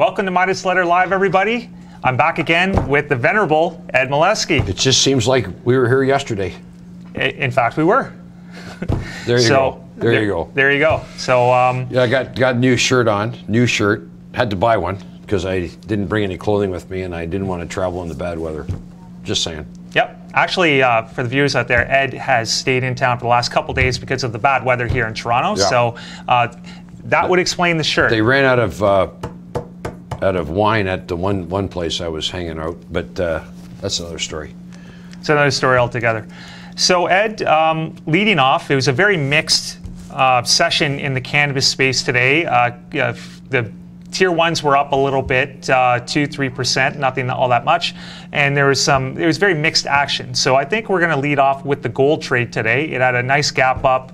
Welcome to Midas Letter Live, everybody. I'm back again with the venerable Ed Milewski. It just seems like we were here yesterday. In fact, we were. There you go. There you go. There you go. So yeah, I got a new shirt on. New shirt. Had to buy one because I didn't bring any clothing with me, and I didn't want to travel in the bad weather. Just saying. Yep. Actually, for the viewers out there, Ed has stayed in town for the last couple days because of the bad weather here in Toronto. Yeah. So that would explain the shirt. They ran out of wine at the one place I was hanging out, but that's another story. It's another story altogether. So Ed, leading off, it was a very mixed session in the cannabis space today. The tier ones were up a little bit, 2-3%, nothing all that much, and there was very mixed action. So I think we're going to lead off with the gold trade today. It had a nice gap up.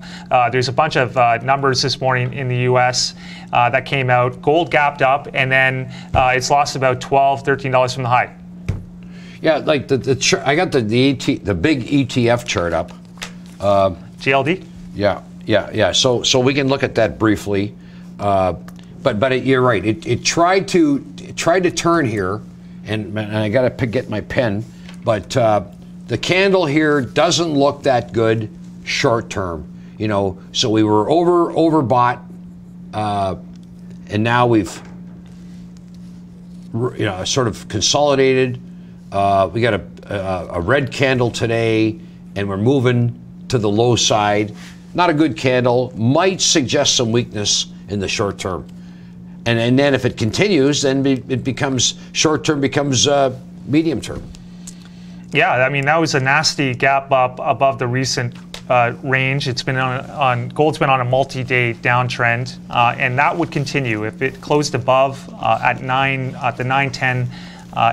There's a bunch of numbers this morning in the U.S. That came out. Gold gapped up, and then it's lost about $12, $13 from the high. Yeah, like I got the big ETF chart up. GLD. Yeah. So we can look at that briefly. But you're right. It tried to turn here, and I got to get my pen. But the candle here doesn't look that good short term. You know, so we were overbought, and now we've sort of consolidated. We got a red candle today, and we're moving to the low side. Not a good candle. Might suggest some weakness in the short term. And then if it continues, then it becomes short term, becomes medium term. Yeah, I mean, that was a nasty gap up above the recent range. It's been gold's been on a multi-day downtrend, and that would continue if it closed above at the 9:10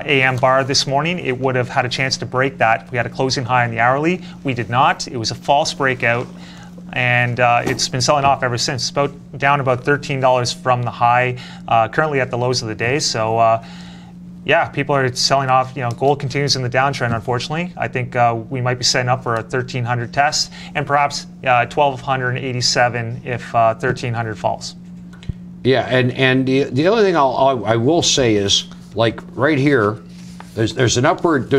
a.m. bar this morning. It would have had a chance to break that. We had a closing high in the hourly. We did not. It was a false breakout. And it's been selling off ever since. It's down about $13 from the high, currently at the lows of the day. So, yeah, people are selling off. You know, gold continues in the downtrend, unfortunately. I think we might be setting up for a 1,300 test, and perhaps 1,287 if 1,300 falls. Yeah, and the other thing I will say is, like right here, there's an upward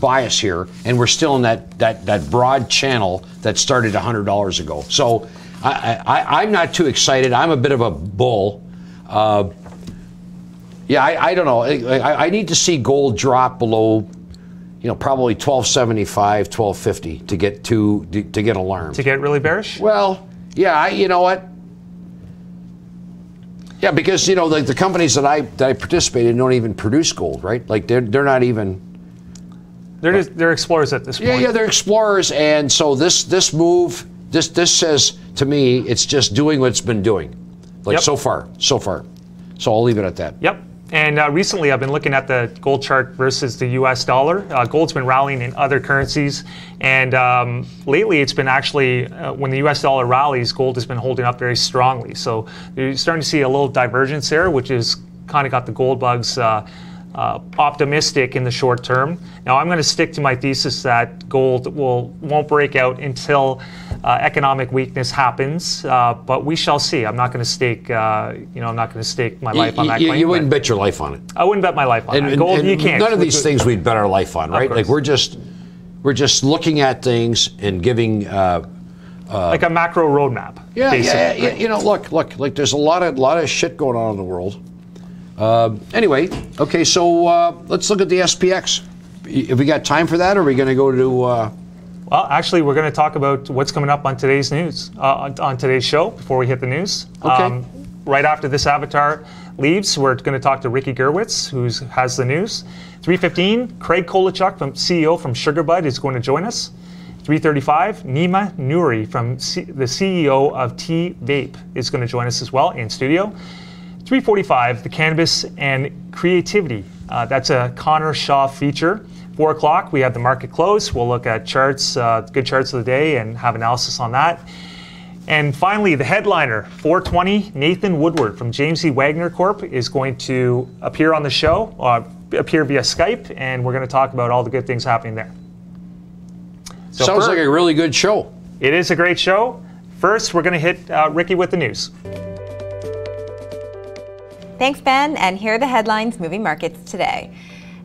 bias here, and we're still in that broad channel that started $100 ago. So I'm not too excited. I'm a bit of a bull. Yeah, I don't know. I need to see gold drop below, probably 1275, 1250 to get alarmed. To get really bearish? Well, yeah. You know what? Yeah, because the companies that I participate in don't even produce gold, right? Like they're not even. They're explorers at this point. Yeah, they're explorers, and so this move, this says to me, it's just doing what it's been doing, like so far. So I'll leave it at that. Yep. And recently, I've been looking at the gold chart versus the U.S. dollar. Gold's been rallying in other currencies, and lately it's been actually, when the U.S. dollar rallies, gold has been holding up very strongly. So you're starting to see a little divergence there, which is kind of got the gold bugs optimistic in the short term. Now, I'm going to stick to my thesis that gold won't break out until economic weakness happens, but we shall see. I'm not going to stake, I'm not going to stake my life on that claim. You wouldn't bet your life on it. I wouldn't bet my life on it. Gold, you can't. None of these things we'd bet our life on, right? Like we're just looking at things and giving like a macro roadmap. Yeah, basically. Look. Like there's a lot of shit going on in the world. Anyway, okay, so let's look at the SPX. Have we got time for that, or are we going to go to? Well, actually, we're going to talk about what's coming up on today's news, on today's show, before we hit the news. Okay. Right after this avatar leaves, we're going to talk to Ricky Gerwitz, who has the news. 3:15, Craig Kolochuk, CEO from SugarBud, is going to join us. 3:35, Nima Noori, the CEO of TVape, is going to join us as well in studio. 3:45, the Cannabis and Creativity. That's a Conor Shaw feature. 4 o'clock, we have the market close. We'll look at charts, good charts of the day, and have analysis on that. And finally, the headliner, 4:20, Nathan Woodworth from Wagner Corp is going to appear on the show, appear via Skype, and we're going to talk about all the good things happening there. So sounds like a really good show. It is a great show. First, we're going to hit Ricky with the news. Thanks, Ben, and here are the headlines moving markets today.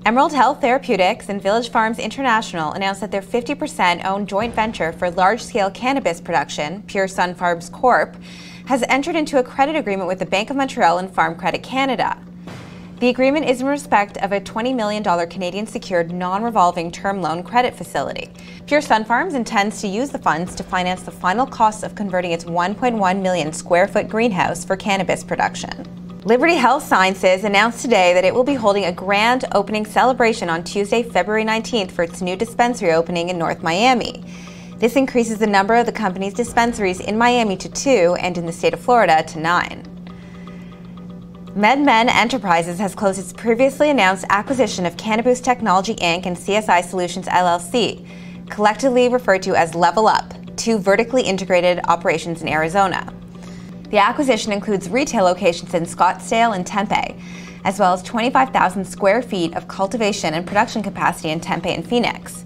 Emerald Health Therapeutics and Village Farms International announced that their 50% owned joint venture for large-scale cannabis production, Pure Sunfarms Corp, has entered into a credit agreement with the Bank of Montreal and Farm Credit Canada. The agreement is in respect of a $20 million Canadian secured non-revolving term loan credit facility. Pure Sunfarms intends to use the funds to finance the final costs of converting its 1.1 million square foot greenhouse for cannabis production. Liberty Health Sciences announced today that it will be holding a grand opening celebration on Tuesday, February 19th for its new dispensary opening in North Miami. This increases the number of the company's dispensaries in Miami to 2 and in the state of Florida to 9. MedMen Enterprises has closed its previously announced acquisition of Cannabis Technology Inc. and CSI Solutions LLC, collectively referred to as Level Up, 2 vertically integrated operations in Arizona. The acquisition includes retail locations in Scottsdale and Tempe, as well as 25,000 square feet of cultivation and production capacity in Tempe and Phoenix.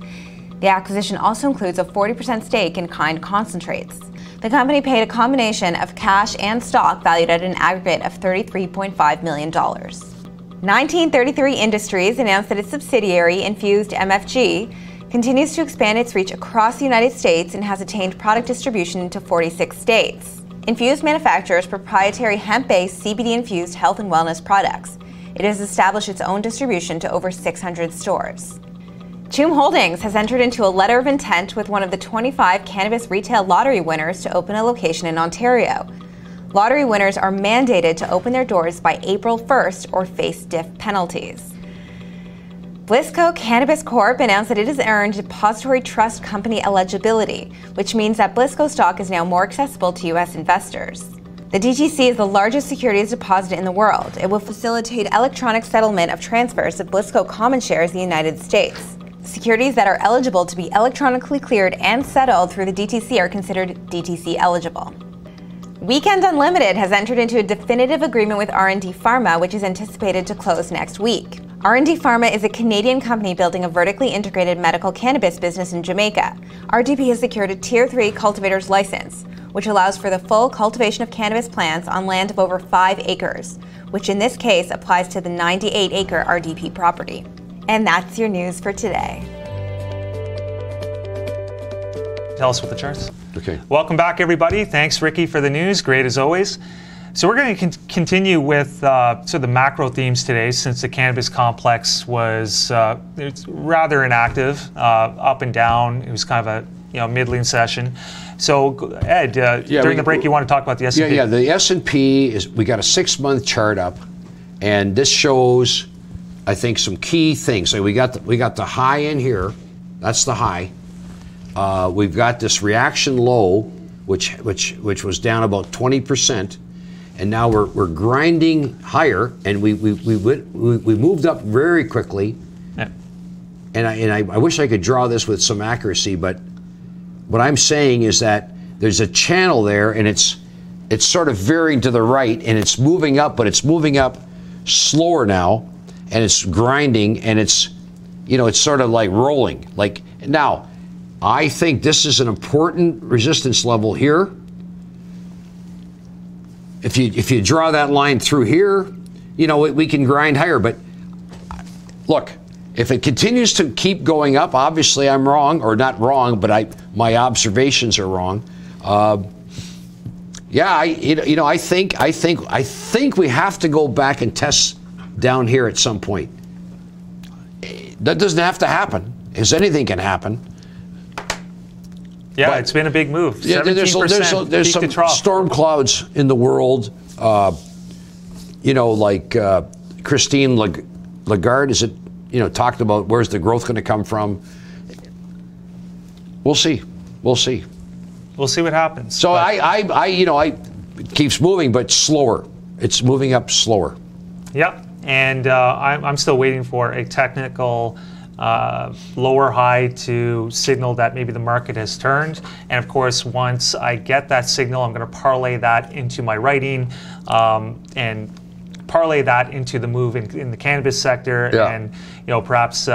The acquisition also includes a 40% stake in Kind Concentrates. The company paid a combination of cash and stock valued at an aggregate of $33.5 million. 1933 Industries announced that its subsidiary, Infused MFG, continues to expand its reach across the United States and has attained product distribution into 46 states. Infused manufactures proprietary hemp-based CBD-infused health and wellness products. It has established its own distribution to over 600 stores. Choom Holdings has entered into a letter of intent with one of the 25 cannabis retail lottery winners to open a location in Ontario. Lottery winners are mandated to open their doors by April 1st or face stiff penalties. Blisco Cannabis Corp announced that it has earned Depository Trust Company eligibility, which means that Blisco stock is now more accessible to U.S. investors. The DTC is the largest securities deposit in the world. It will facilitate electronic settlement of transfers of Blisco common shares in the United States. Securities that are eligible to be electronically cleared and settled through the DTC are considered DTC eligible. Weekend Unlimited has entered into a definitive agreement with R&D Pharma, which is anticipated to close next week. R&D Pharma is a Canadian company building a vertically integrated medical cannabis business in Jamaica. RDP has secured a Tier 3 cultivator's license, which allows for the full cultivation of cannabis plants on land of over 5 acres, which in this case applies to the 98-acre RDP property. And that's your news for today. Tell us what the charts. Okay. Welcome back, everybody. Thanks, Ricky, for the news. Great as always. So we're going to continue with sort of the macro themes today, since the cannabis complex was it's rather inactive, up and down. It was kind of a middling session. So Ed, during the break, you want to talk about the S&P? Yeah. The S&P is, we got a 6-month chart up, and this shows, I think, some key things. So we got the high in here. That's the high. We've got this reaction low, which was down about 20%. And now we're grinding higher, and we moved up very quickly. Yeah. And I wish I could draw this with some accuracy, but what I'm saying is that there's a channel there, and it's sort of veering to the right, and it's moving up, but it's moving up slower now, and it's grinding, and it's sort of like rolling. Like now, I think this is an important resistance level here. If you draw that line through here, we can grind higher. But look, if it continues to keep going up, obviously I'm wrong, or not wrong, but my observations are wrong. I think we have to go back and test down here at some point. That doesn't have to happen, because anything can happen. Yeah, it's been a big move. Yeah, there's some storm clouds in the world. Like Christine Lagarde, talked about where's the growth going to come from. We'll see. We'll see what happens. So it keeps moving, but slower. It's moving up slower. Yep, and I'm still waiting for a technical lower high to signal that maybe the market has turned. And of course, once I get that signal, I'm going to parlay that into my writing and parlay that into the move in the cannabis sector. Yeah. And perhaps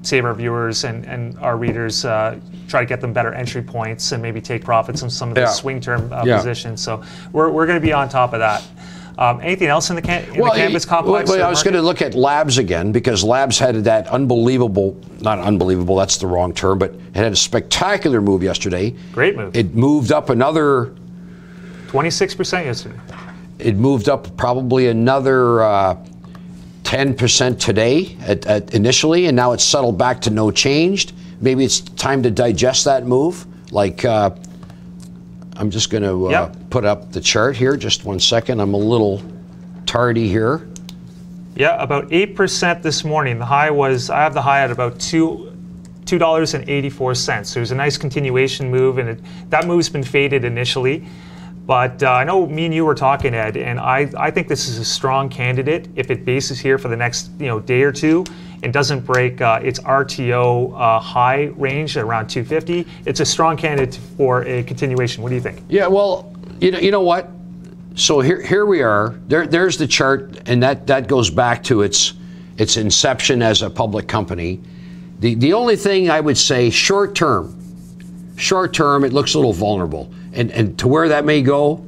save our viewers and our readers, try to get them better entry points and maybe take profits on some of the swing term positions. So we're going to be on top of that. Anything else in the cannabis complex? Well, I was going to look at Labs again, because Labs had that unbelievable, not unbelievable, that's the wrong term, but it had a spectacular move yesterday. Great move. It moved up another 26% yesterday. It moved up probably another 10% today initially, and now it's settled back to no change. Maybe it's time to digest that move. Like, I'm just going to put up the chart here. Just 1 second. I'm a little tardy here. Yeah, about 8% this morning. The high was, I have the high at about $2.84. So there's a nice continuation move, and that move's been faded initially. But I know me and you were talking, Ed, and I think this is a strong candidate if it bases here for the next day or two and doesn't break its RTO high range at around 250. It's a strong candidate for a continuation. What do you think? Yeah, well, you know what? So here we are. There's the chart, and that goes back to its inception as a public company. The only thing I would say, short term, it looks a little vulnerable. And to where that may go,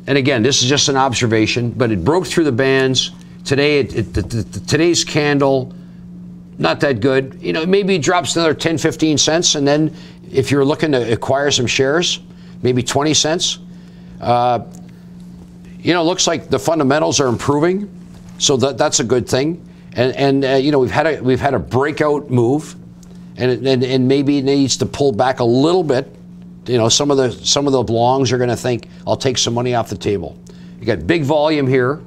and again, this is just an observation, but it broke through the bands. Today, today's candle, not that good. Maybe it drops another 10, 15 cents, and then if you're looking to acquire some shares, maybe 20 cents. Looks like the fundamentals are improving, so that's a good thing. And we've had a breakout move, and maybe it needs to pull back a little bit. Some of the longs are going to think, I'll take some money off the table. You got big volume here.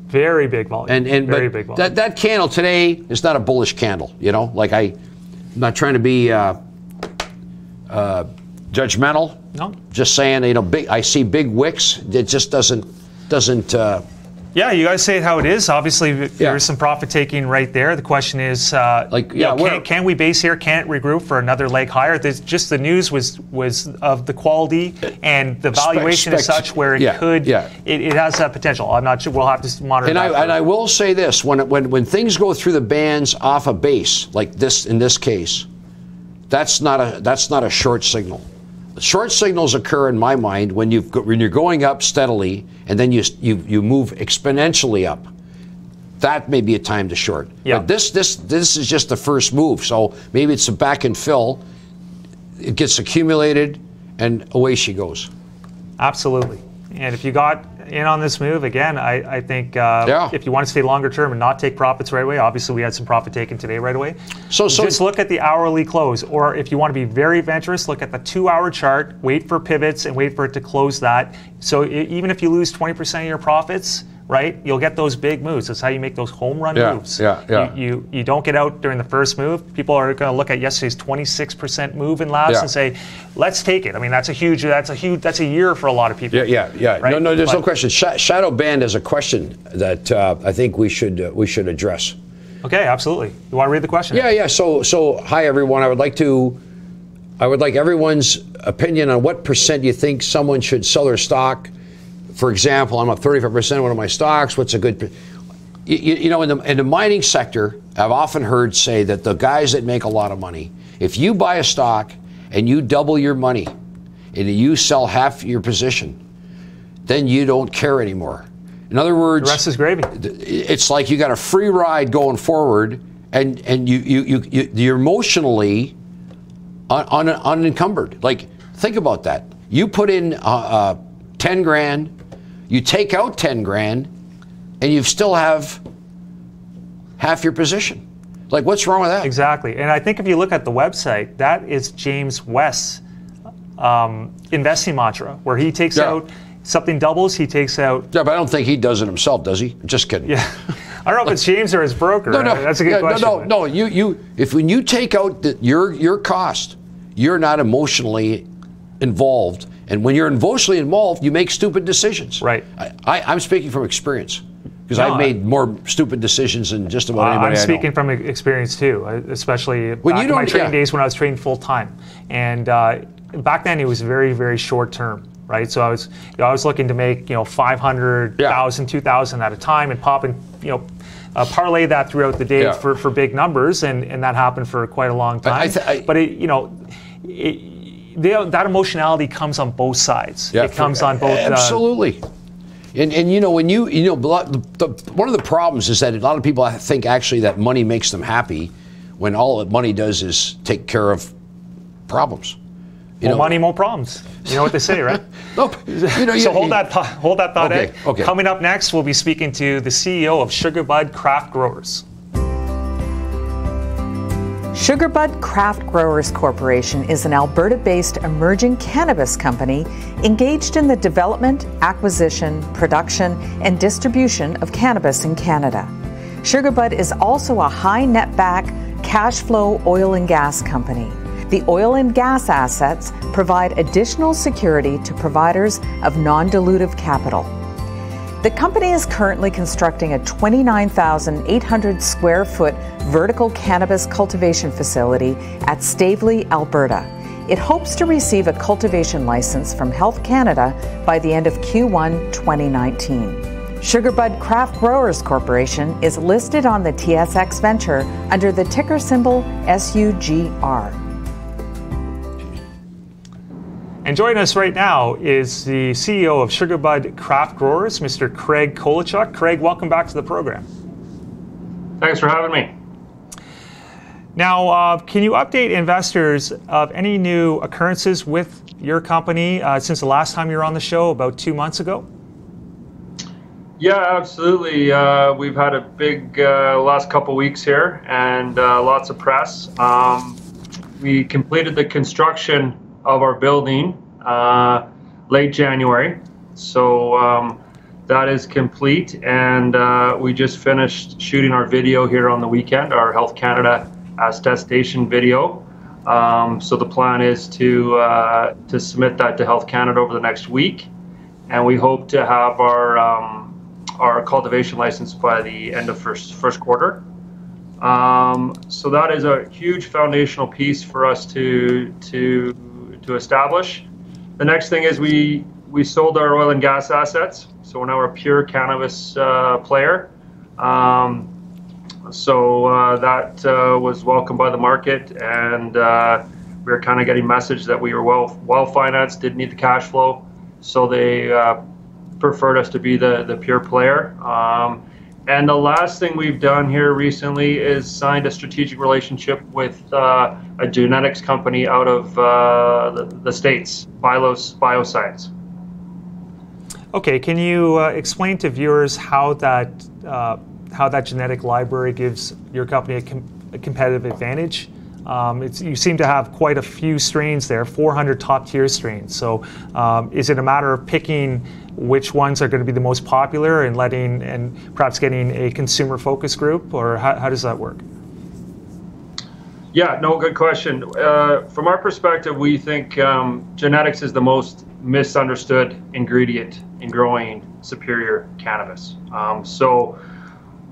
Very big volume. Very big volume. That candle today is not a bullish candle. Like I'm not trying to be judgmental. No. Just saying, I see big wicks. It just doesn't. Yeah, you guys say it how it is. Obviously, there's some profit taking right there. The question is, can we base here? Can it regroup for another leg higher? Just the news was of the quality and the valuation is such where it could. Yeah. It has that potential. I'm not sure. We'll have to monitor. And I will say this: when things go through the bands off a base like this in this case, that's not a short signal. Short signals occur in my mind when you're going up steadily and then you move exponentially up. That may be a time to short. Yeah. But this is just the first move, so maybe it's a back and fill. It gets accumulated, and away she goes. Absolutely. And if you got in on this move, again, I think if you want to stay longer term and not take profits right away, obviously we had some profit taken today right away. So just look at the hourly close, or if you want to be very adventurous, look at the 2-hour chart, wait for pivots and wait for it to close that. So even if you lose 20% of your profits, right, you'll get those big moves. That's how you make those home run moves. You don't get out during the first move. People are going to look at yesterday's 26% move in Labs and say, let's take it. I mean, that's a year for a lot of people. Right? No, there's no question. Shadow band is a question that I think we should address. Okay, absolutely. You want to read the question? Yeah. So hi everyone. I would like everyone's opinion on what percent you think someone should sell their stock. For example, I'm up 35% in one of my stocks. What's a good? In the mining sector, I've often heard say that the guys that make a lot of money, if you buy a stock and you double your money and you sell half your position, then you don't care anymore. In other words, the rest is gravy. It's like you got a free ride going forward, and you're emotionally unencumbered. Like, think about that. You put in 10 grand, you take out 10 grand, and you still have half your position. Like, what's wrong with that? Exactly. And I think if you look at the website, that is James West's investing mantra, where he takes out, something doubles, he takes out. Yeah, but I don't think he does it himself, does he? Just kidding. Yeah. I don't know if it's James or his broker. No. That's a good question. No. When you take out your cost, you're not emotionally involved. And when you're emotionally involved, you make stupid decisions. Right. I'm speaking from experience, because I've made more stupid decisions than just about anybody I know. I'm speaking from experience too, especially back in my trading days when I was trading full time. And back then it was very, very short term, right? So I was looking to make 500,000, 2,000 at a time, and pop and parlay that throughout the day for big numbers, and that happened for quite a long time. That emotionality comes on both sides. Yeah, it comes on both. Absolutely. And you know, when one of the problems is that a lot of people think actually that money makes them happy, when all that money does is take care of problems. More money, more problems. You know what they say, right? Nope. So hold that thought, okay, Ed. okay. Coming up next, we'll be speaking to the CEO of SugarBud Craft Growers. SugarBud Craft Growers Corporation is an Alberta-based emerging cannabis company engaged in the development, acquisition, production, and distribution of cannabis in Canada. SugarBud is also a high netback, cash flow oil and gas company. The oil and gas assets provide additional security to providers of non-dilutive capital. The company is currently constructing a 29,800 square foot vertical cannabis cultivation facility at Stavely, Alberta. It hopes to receive a cultivation license from Health Canada by the end of Q1 2019. SugarBud Craft Growers Corporation is listed on the TSX Venture under the ticker symbol SUGR. And joining us right now is the CEO of SugarBud Craft Growers, Mr. Craig Kolochuk. Craig, welcome back to the program. Thanks for having me. Now, can you update investors of any new occurrences with your company since the last time you were on the show about 2 months ago? Yeah, absolutely. We've had a big last couple weeks here and lots of press. We completed the construction of our building late January, so that is complete, and we just finished shooting our video here on the weekend, our Health Canada attestation video. So the plan is to submit that to Health Canada over the next week, and we hope to have our cultivation license by the end of first quarter. So that is a huge foundational piece for us to establish. The next thing is we sold our oil and gas assets, so we're now a pure cannabis player. So that was welcomed by the market, and we were kind of getting message that we were well financed, didn't need the cash flow, so they preferred us to be the pure player. And the last thing we've done here recently is signed a strategic relationship with a genetics company out of the States, Phylos Bioscience. Okay, can you explain to viewers how that genetic library gives your company a competitive advantage? You seem to have quite a few strains there, 400 top-tier strains. So is it a matter of picking which ones are going to be the most popular and perhaps getting a consumer focus group, or how does that work? Yeah, no, good question. From our perspective, we think genetics is the most misunderstood ingredient in growing superior cannabis. So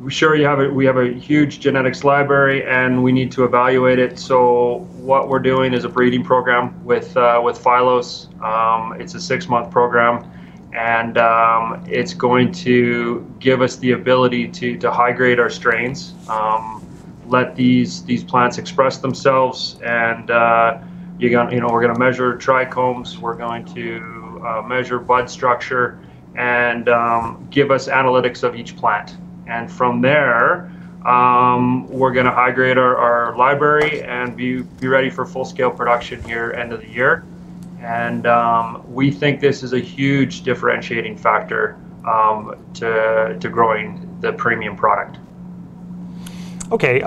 sure, we have a huge genetics library, and we need to evaluate it. So what we're doing is a breeding program with Phylos. It's a 6-month program, and it's going to give us the ability to high grade our strains, let these plants express themselves, and we're going to measure trichomes. We're going to measure bud structure, and give us analytics of each plant. And from there, we're going to high grade our library and be ready for full-scale production here end of the year. And we think this is a huge differentiating factor to growing the premium product. Okay,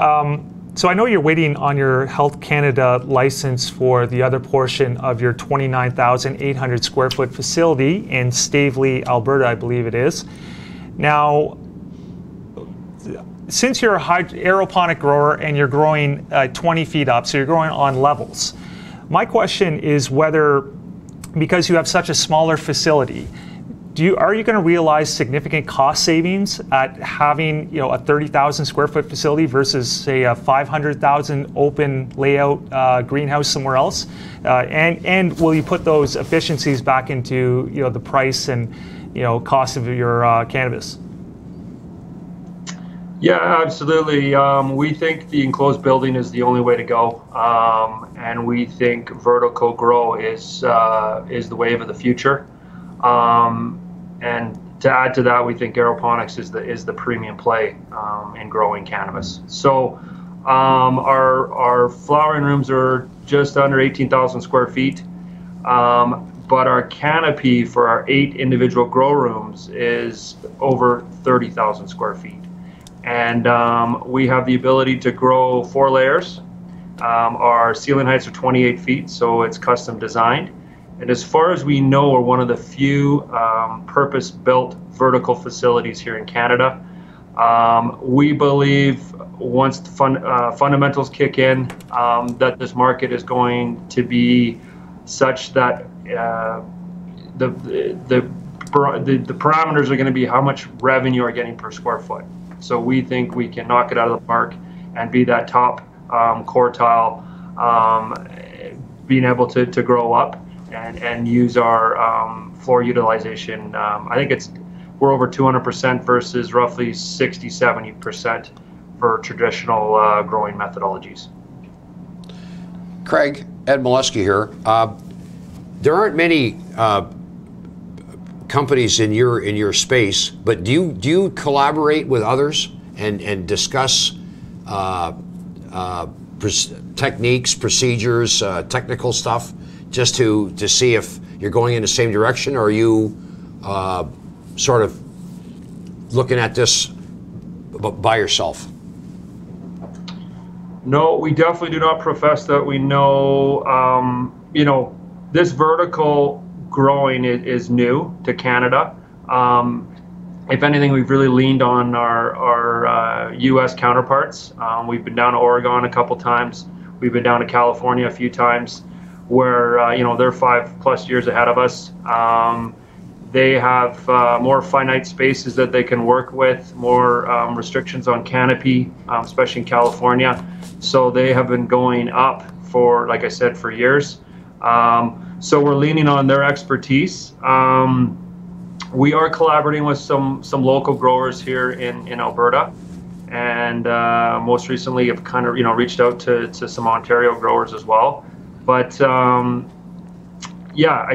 so I know you're waiting on your Health Canada license for the other portion of your 29,800 square foot facility in Stavely, Alberta, I believe it is. Now, since you're a aeroponic grower and you're growing 20 feet up, so you're growing on levels, my question is whether, because you have such a smaller facility, are you going to realize significant cost savings at having a 30,000 square foot facility versus say a 500,000 open layout greenhouse somewhere else? And will you put those efficiencies back into the price and cost of your cannabis? Yeah, absolutely. We think the enclosed building is the only way to go, and we think vertical grow is the wave of the future. And to add to that, we think aeroponics is the premium play in growing cannabis. So our flowering rooms are just under 18,000 square feet, but our canopy for our 8 individual grow rooms is over 30,000 square feet. And we have the ability to grow 4 layers. Our ceiling heights are 28 feet, so it's custom designed. And as far as we know, we're one of the few purpose-built vertical facilities here in Canada. We believe once the fundamentals kick in, that this market is going to be such that the parameters are going to be how much revenue you're getting per square foot. So we think we can knock it out of the park and be that top quartile, being able to grow up and use our floor utilization. I think we're over 200% versus roughly 60-70% for traditional growing methodologies. Craig, Ed Milewski here. There aren't many companies in your space, but do you collaborate with others and discuss techniques, procedures, technical stuff, just to see if you're going in the same direction, or are you sort of looking at this by yourself? No, we definitely do not profess that we know. This vertical growing is new to Canada. If anything, we've really leaned on our U.S. counterparts. We've been down to Oregon a couple times. We've been down to California a few times, where they're 5+ years ahead of us. They have more finite spaces that they can work with, more restrictions on canopy, especially in California. So they have been going up for, like I said, for years. So we're leaning on their expertise. We are collaborating with some local growers here in Alberta, and most recently have kind of reached out to some Ontario growers as well. But I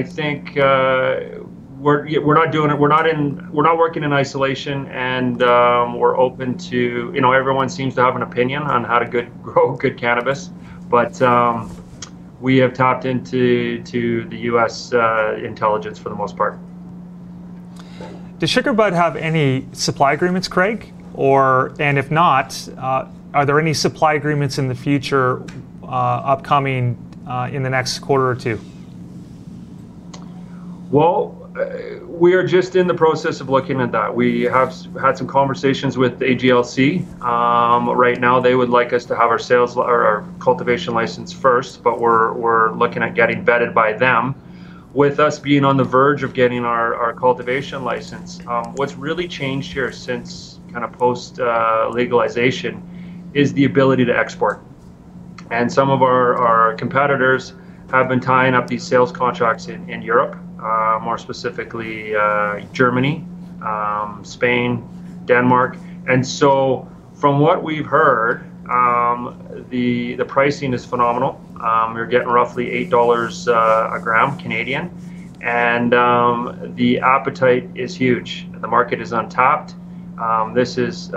think we're not doing it. We're not working in isolation, and we're open to everyone seems to have an opinion on how to grow good cannabis, but we have tapped into the U.S. intelligence for the most part. Does SugarBud have any supply agreements, Craig? And if not, are there any supply agreements in the future upcoming in the next quarter or two? Well, we are just in the process of looking at that. We have had some conversations with the AGLC. Right now, they would like us to have our sales or our cultivation license first, but we're looking at getting vetted by them. With us being on the verge of getting our cultivation license, what's really changed here since kind of post legalization is the ability to export. And some of our competitors have been tying up these sales contracts in Europe, more specifically Germany, Spain, Denmark. And so from what we've heard, the pricing is phenomenal. You're getting roughly $8 a gram Canadian, and the appetite is huge. The market is untapped. This is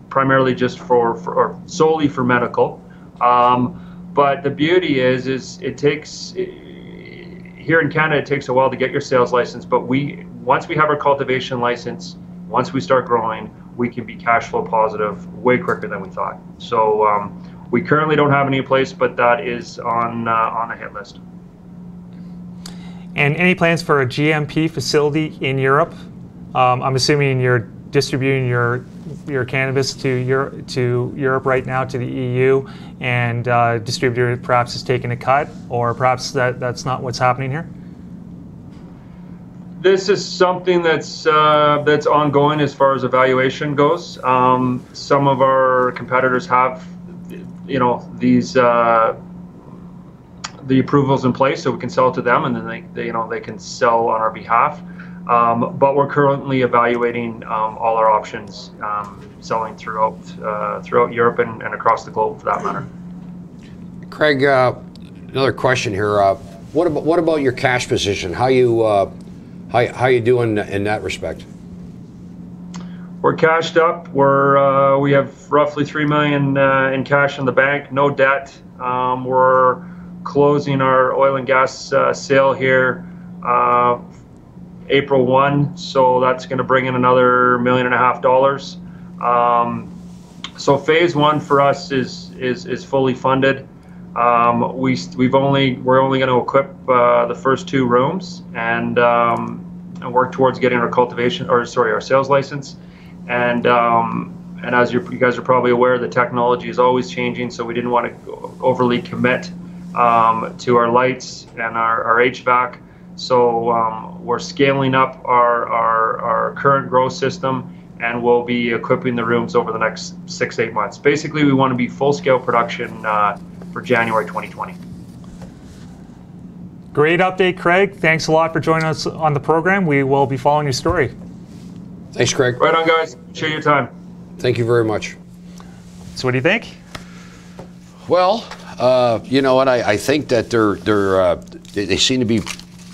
primarily just or solely for medical. But the beauty is it takes, here in Canada, it takes a while to get your sales license, but once we have our cultivation license, once we start growing, we can be cash flow positive way quicker than we thought. So we currently don't have any in place, but that is on the hit list. And any plans for a GMP facility in Europe? I'm assuming you're distributing your cannabis to Europe right now, to the EU, and distributor perhaps is taking a cut, or perhaps that's not what's happening here? This is something that's ongoing as far as evaluation goes. Some of our competitors have, these the approvals in place, so we can sell to them, and then they can sell on our behalf. But we're currently evaluating all our options, selling throughout Europe and across the globe, for that matter. Craig, another question here. What about your cash position? How you doing in that respect? We're cashed up. We have roughly $3 million in cash in the bank, no debt. We're closing our oil and gas sale here April 1, so that's going to bring in another $1.5 million. So phase one for us is fully funded. We're only going to equip the first 2 rooms and work towards getting our sales license. And as you guys are probably aware, the technology is always changing, so we didn't want to overly commit to our lights and our HVAC. So we're scaling up our current grow system, and we'll be equipping the rooms over the next 6-8 months. Basically, we want to be full-scale production for January 2020. Great update, Craig. Thanks a lot for joining us on the program. We will be following your story. Thanks, Craig. Right on, guys. Appreciate your time. Thank you very much. So what do you think? Well, you know what? I think that they seem to be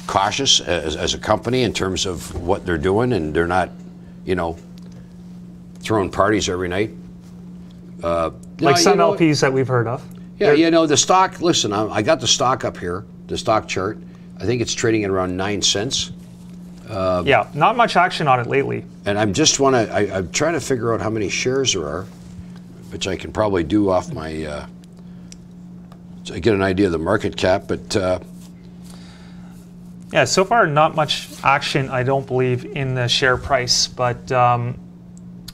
cautious as a company in terms of what they're doing, and they're not, throwing parties every night. Like some LPs that we've heard of. Yeah, the stock. Listen, I got the stock up here, the stock chart. I think it's trading at around 9 cents. Yeah, not much action on it lately. And I'm trying to figure out how many shares there are, which I can probably do off my. So I get an idea of the market cap, but. Yeah, so far not much action, I don't believe, in the share price, but I'm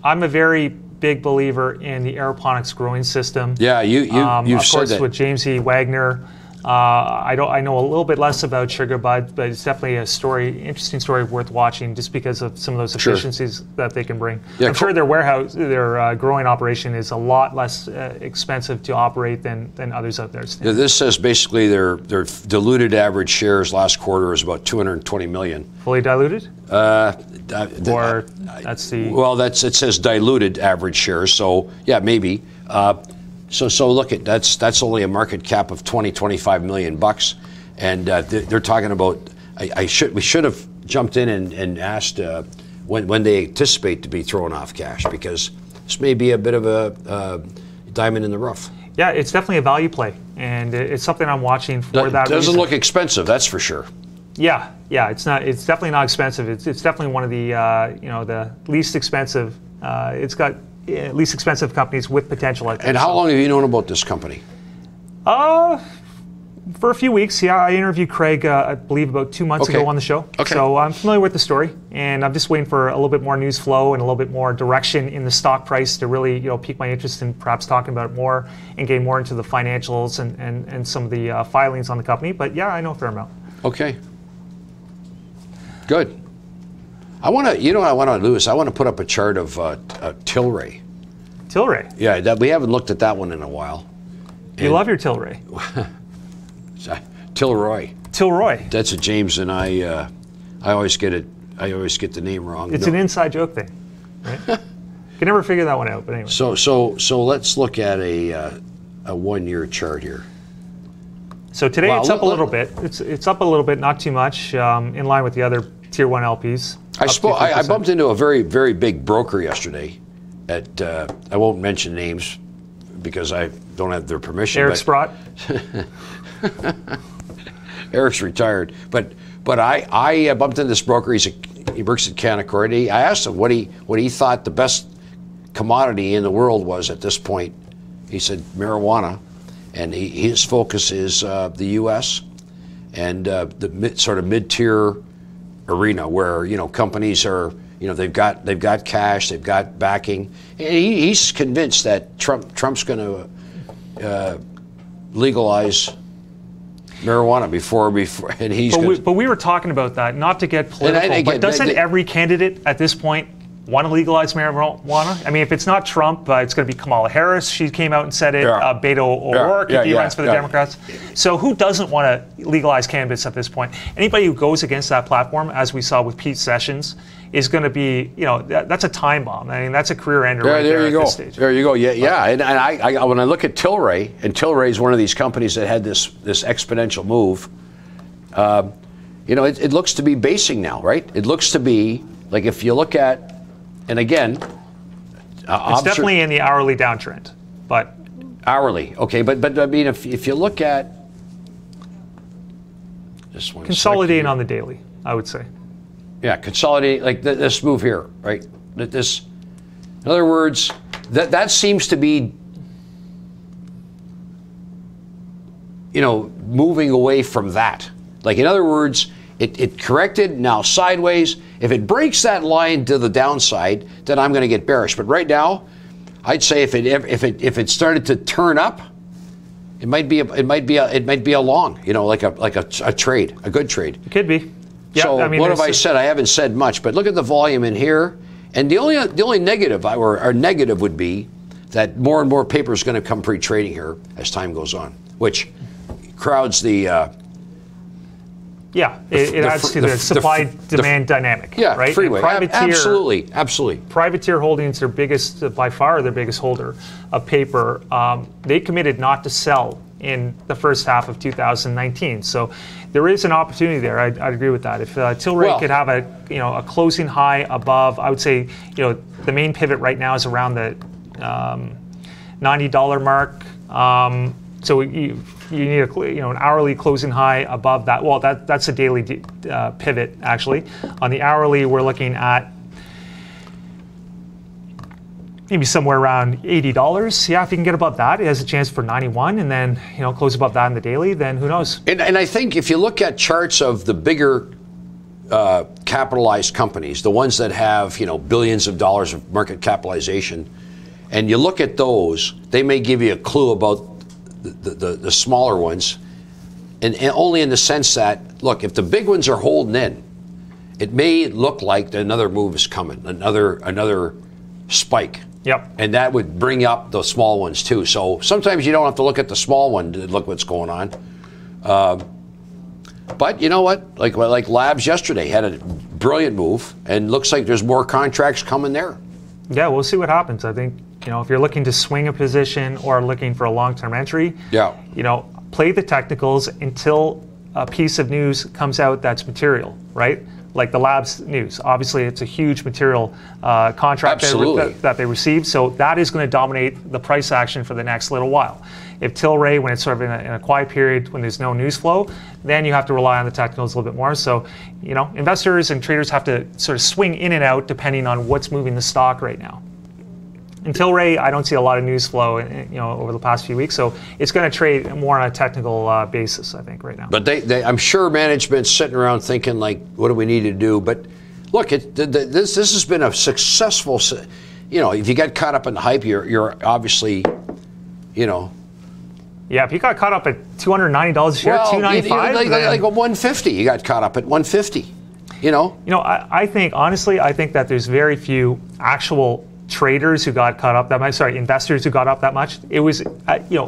a very big believer in the aeroponics growing system. Yeah, you've said that. Of course, with James E. Wagner. I know a little bit less about SugarBud, but it's definitely interesting story worth watching, just because of some of those efficiencies that they can bring. Yeah, I'm sure their growing operation is a lot less expensive to operate than others out there. Yeah, this says basically their diluted average shares last quarter is about 220 million. Fully diluted? Or that's the... Well, it says diluted average shares, so yeah, maybe. So look at that's only a market cap of $25 million, and they're talking about. We should have jumped in and asked when they anticipate to be throwing off cash, because this may be a bit of a diamond in the rough. Yeah, it's definitely a value play, and it's something I'm watching for that reason. It doesn't look expensive, that's for sure. Yeah, it's not. It's definitely not expensive. It's definitely one of the the least expensive. It's got least expensive companies with potential like that. And how long have you known about this company? For a few weeks. Yeah, I interviewed Craig, I believe, about 2 months ago on the show. Okay. So I'm familiar with the story, and I'm just waiting for a little bit more news flow and a little bit more direction in the stock price to really, pique my interest in perhaps talking about it more and getting more into the financials and some of the filings on the company. But yeah, I know a fair amount. Okay. Good. I want to, what I want to do is I want to put up a chart of Tilray. Tilray? Yeah, we haven't looked at that one in a while. You love your Tilray. Tilroy. Tilroy. That's a James and I always get it. I always get the name wrong. It's an inside joke thing, right? Can never figure that one out, but anyway. So let's look at a 1-year chart here. So today it's up a little bit. It's up a little bit, not too much, in line with the other Tier 1 LPs. I bumped into a very, very big broker yesterday at, I won't mention names because I don't have their permission. Eric Sprott? Eric's retired. But I bumped into this broker. He works at Conor. I asked him what he thought the best commodity in the world was at this point. He said marijuana. And his focus is the U.S. and the sort of mid-tier arena where companies are they've got cash, they've got backing, and he's convinced that Trump's going to legalize marijuana before and he's. But we were talking about that, not to get political, but doesn't every candidate at this point want to legalize marijuana? I mean, if it's not Trump, it's going to be Kamala Harris. She came out and said it. Beto O'Rourke, if he runs for the Democrats. So who doesn't want to legalize cannabis at this point? Anybody who goes against that platform, as we saw with Pete Sessions, is going to be, that's a time bomb. I mean, that's a career ender right there at this stage. There you go. Yeah. And I when I look at Tilray, and Tilray is one of these companies that had this exponential move. It looks to be basing now, right? It looks to be like if you look at. And again, It's definitely in the hourly downtrend, but hourly. Okay, but I mean, if you look at this one, consolidating on the daily, I would say. Yeah, consolidate like this move here, right? This, in other words, that seems to be, you know, moving away from that. Like, in other words, it corrected, now sideways. If it breaks that line to the downside, then I'm going to get bearish. But right now, I'd say if it started to turn up, it might be a long, you know, like a trade, a good trade. It could be. Yeah, So I mean, what have I said? I haven't said much, but look at the volume in here. And the only negative or negative would be that more and more paper is going to come pre-trading here as time goes on, which crowds the. Yeah, it adds to the supply-demand dynamic. Yeah, right. freeway. Absolutely. Absolutely. Privateer Holdings, their biggest, by far their biggest holder of paper, they committed not to sell in the first half of 2019. So there is an opportunity there. I'd agree with that. If Tilray could have a closing high above, I would say, you know, the main pivot right now is around the $90 mark. So you need an hourly closing high above that. Well, that's a daily pivot actually. On the hourly, we're looking at maybe somewhere around $80. Yeah, if you can get above that, it has a chance for 91, and then close above that in the daily. Then who knows? And I think if you look at charts of the bigger capitalized companies, the ones that have billions of dollars of market capitalization, and you look at those, they may give you a clue about the smaller ones, and only in the sense that, look, if the big ones are holding in, it may look like another move is coming, another spike. Yep. And that would bring up the small ones too. So sometimes you don't have to look at the small one to look what's going on. But you know what? Like Labs yesterday had a brilliant move, and looks like there's more contracts coming there. Yeah, we'll see what happens. I think if you're looking to swing a position or looking for a long-term entry, play the technicals until a piece of news comes out that's material, right? Like the Labs news. Obviously, it's a huge material contract that they received, so that is going to dominate the price action for the next little while. If Tilray, when it's sort of in a quiet period, when there's no news flow, then you have to rely on the technicals a little bit more. So, investors and traders have to sort of swing in and out depending on what's moving the stock right now. In Tilray, I don't see a lot of news flow, over the past few weeks, so it's going to trade more on a technical basis, I think, right now. But I'm sure management's sitting around thinking, like, what do we need to do? But look, this has been a successful. If you get caught up in the hype, you're obviously, Yeah, if you got caught up at $290 a share, $295, like a 150, you got caught up at 150. I think honestly, that there's very few actual traders who got caught up that much. Sorry, investors who got up that much. It was,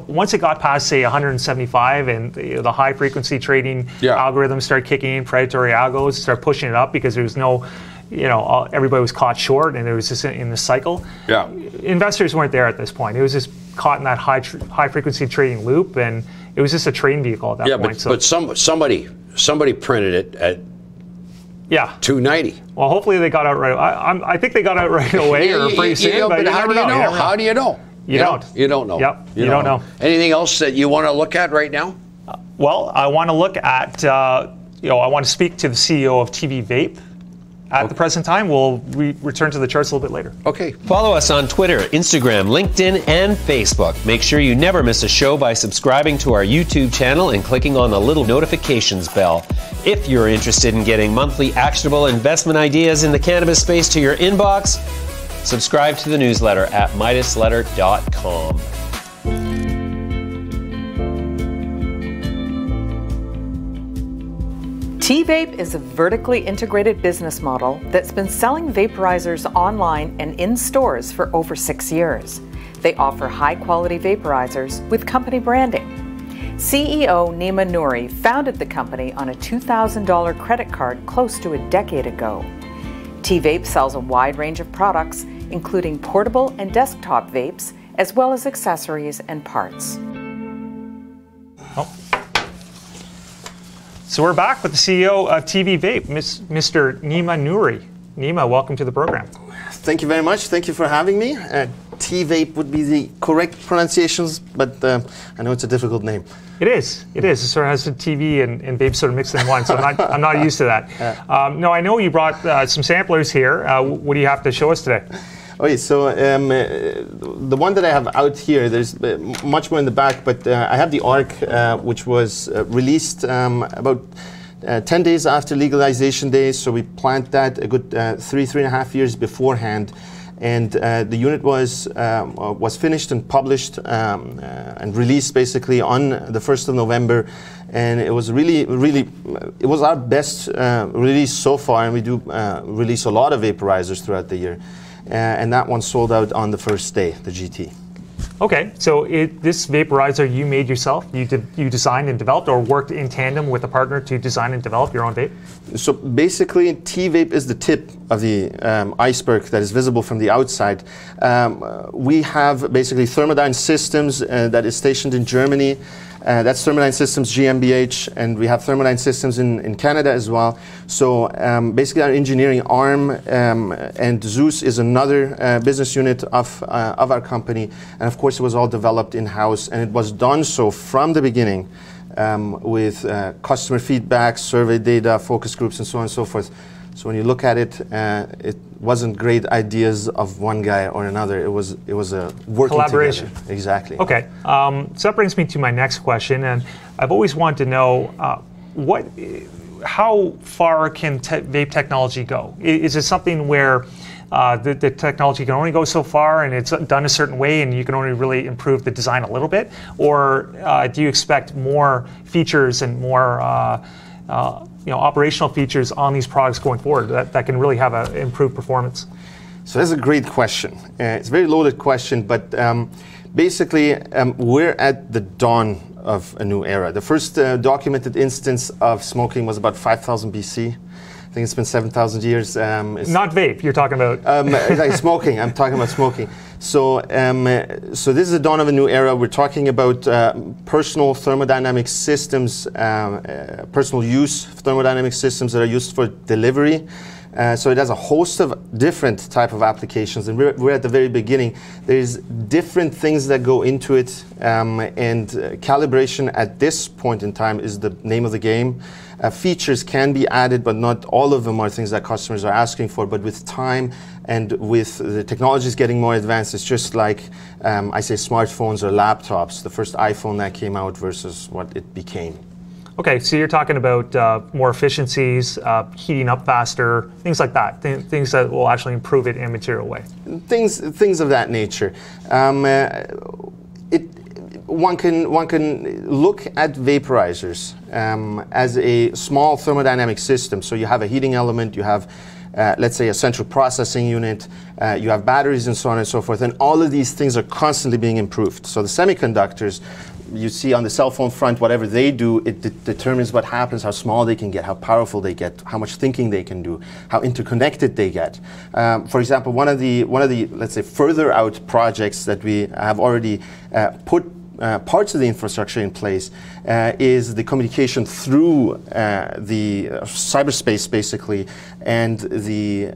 once it got past say 175, and the high frequency trading algorithms start kicking in, predatory algos start pushing it up because there was no, everybody was caught short, and it was just in the cycle. Yeah, investors weren't there at this point. It was just caught in that high frequency trading loop, and it was just a trading vehicle at that point. But somebody printed it at. Yeah, 290. Well, hopefully they got out right. I think they got out right away or pretty soon. But how do you know? How do you know? You don't. You don't know. Yep. You don't know. Anything else that you want to look at right now? Well, I want to look at. I want to speak to the CEO of TVape. At the present time, we'll return to the charts a little bit later. Okay. Follow us on Twitter, Instagram, LinkedIn, and Facebook. Make sure you never miss a show by subscribing to our YouTube channel and clicking on the little notifications bell. If you're interested in getting monthly actionable investment ideas in the cannabis space to your inbox, subscribe to the newsletter at MidasLetter.com. TVape is a vertically integrated business model that's been selling vaporizers online and in stores for over 6 years. They offer high-quality vaporizers with company branding. CEO Nima Noori founded the company on a $2,000 credit card close to a decade ago. TVape sells a wide range of products, including portable and desktop vapes, as well as accessories and parts. So we're back with the CEO of TVape, Mr. Nima Noori. Nima, welcome to the program. Thank you very much. Thank you for having me. TVape would be the correct pronunciations, but I know it's a difficult name. It is. It is. It sort of has the TV and vape sort of mixed in one, so I'm not used to that. No, I know you brought some samplers here. What do you have to show us today? Okay, so the one that I have out here, there's much more in the back, but I have the ARC, which was released about 10 days after legalization day, so we planned that a good 3.5 years beforehand. And the unit was finished and published and released basically on the 1st of November, and it was really, it was our best release so far, and we do release a lot of vaporizers throughout the year. And that one sold out on the first day, the GT. Okay, so this vaporizer you made yourself, you designed and developed, or worked in tandem with a partner to design and develop your own vape? So basically, TVape is the tip of the iceberg that is visible from the outside. We have basically Thermodyne Systems that is stationed in Germany. That's Thermodyne Systems GmbH, and we have Thermodyne Systems in Canada as well. So basically our engineering arm, and Zeus is another business unit of our company. And of course it was all developed in-house, and it was done so from the beginning with customer feedback, survey data, focus groups, and so on and so forth. So when you look at it, it wasn't great ideas of one guy or another. It was a working collaboration. Together. Exactly. Okay, so that brings me to my next question, and I've always wanted to know how far can vape technology go? Is it something where the technology can only go so far, and it's done a certain way, and you can only really improve the design a little bit, or do you expect more features and more operational features on these products going forward that can really have an improved performance? So that's a great question. It's a very loaded question, but basically we're at the dawn of a new era. The first documented instance of smoking was about 5000 BC. I think it's been 7,000 years. Not vape, you're talking about. Like smoking, I'm talking about smoking. So, so this is the dawn of a new era. We're talking about personal thermodynamic systems, personal use thermodynamic systems that are used for delivery. So it has a host of different type of applications, and we're at the very beginning. There's different things that go into it, and calibration at this point in time is the name of the game. Features can be added, but not all of them are things that customers are asking for. But with time and with the technologies getting more advanced, it's just like, I say, smartphones or laptops. The first iPhone that came out versus what it became. Okay, so you're talking about more efficiencies, heating up faster, things like that, things that will actually improve it in a material way. Things of that nature. One can look at vaporizers as a small thermodynamic system. So you have a heating element, you have let's say a central processing unit, you have batteries and so on and so forth, and all of these things are constantly being improved. So the semiconductors you see on the cell phone front, whatever they do, it determines what happens, how small they can get, how powerful they get, how much thinking they can do, how interconnected they get. For example, one of the let's say further out projects that we have already put parts of the infrastructure in place is the communication through the cyberspace, basically, and the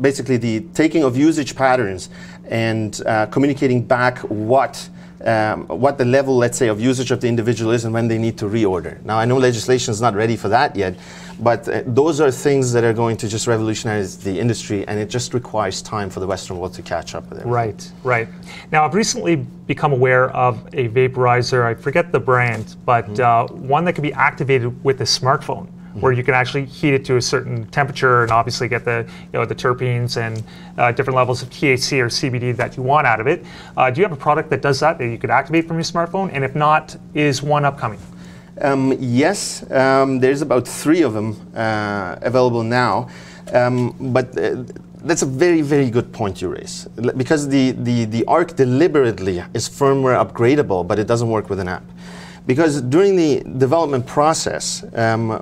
basically the taking of usage patterns and communicating back what the level, let's say, of usage of the individual is and when they need to reorder. Now, I know legislation is not ready for that yet, but those are things that are going to just revolutionize the industry, and it just requires time for the Western world to catch up with it. Right, right. Now, I've recently become aware of a vaporizer, I forget the brand, but one that can be activated with a smartphone, where you can actually heat it to a certain temperature and obviously get the the terpenes and different levels of THC or CBD that you want out of it. Do you have a product that does that you could activate from your smartphone? And if not, is one upcoming? Yes, there's about 3 of them available now, but that's a very, very good point you raise, because the ARC deliberately is firmware upgradable, but it doesn't work with an app. Because during the development process,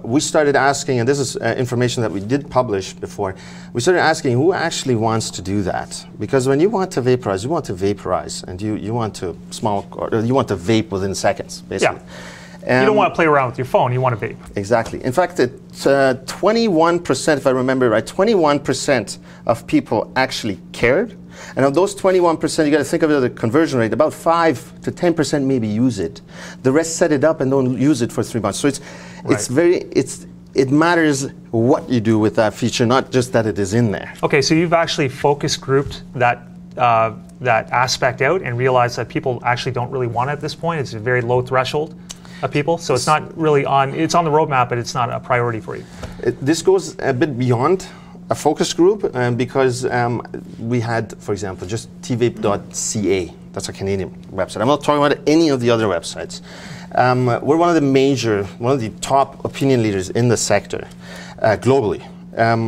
we started asking, and this is information that we did publish before, we started asking who actually wants to do that. Because when you want to vaporize, you want to vaporize, and you want to smoke, or you want to vape within seconds, basically. You don't want to play around with your phone, you want to vape. Exactly. In fact, 21%, if I remember right, 21% of people actually cared. And of those 21%, you got to think of it as a conversion rate. About 5 to 10% maybe use it. The rest set it up and don't use it for 3 months. So it matters what you do with that feature, not just that it is in there. Okay, so you've actually focus grouped that aspect out and realized that people actually don't really want it at this point. It's a very low threshold of people, so it's not really it's on the roadmap, but it's not a priority for you. This goes a bit beyond a focus group because we had, for example, just TVape.ca. That's a Canadian website. I'm not talking about any of the other websites. We're one of the top opinion leaders in the sector globally.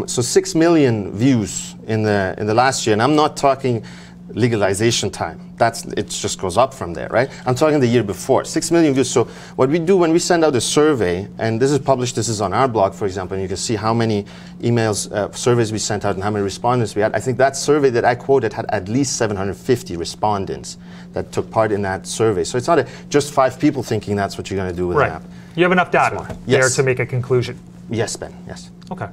So 6 million views in the last year, and I'm not talking legalization time. It just goes up from there, right? I'm talking the year before, 6 million views. So what we do when we send out a survey, and this is published, this is on our blog, for example, and you can see how many emails, surveys we sent out and how many respondents we had. I think that survey that I quoted had at least 750 respondents that took part in that survey. So it's not just 5 people thinking that's what you're going to do with the app. You have enough data there to make a conclusion. Yes, Ben, yes. Okay.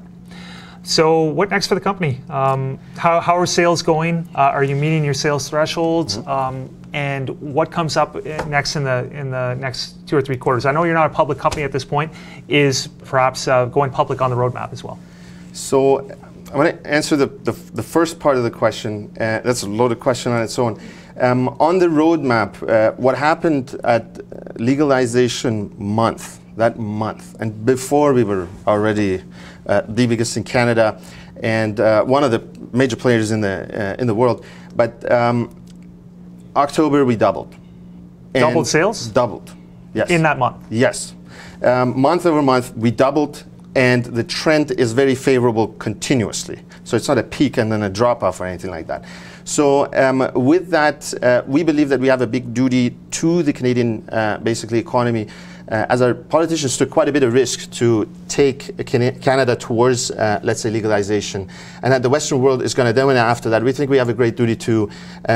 So what next for the company? How are sales going? Are you meeting your sales thresholds? And what comes up next in the next 2 or 3 quarters? I know you're not a public company at this point. Is perhaps going public on the roadmap as well? So I want to answer the first part of the question. That's a loaded question on its own. On the roadmap, what happened at legalization month, and before we were already the biggest in Canada and one of the major players in the world, but October we doubled. Doubled sales? Doubled, yes. In that month? Yes. Month over month we doubled, and the trend is very favorable continuously. So it's not a peak and then a drop off or anything like that. So with that, we believe that we have a big duty to the Canadian basically economy, as our politicians took quite a bit of risk to take Canada towards, let's say, legalization, and that the Western world is going to dominate after that. We think we have a great duty to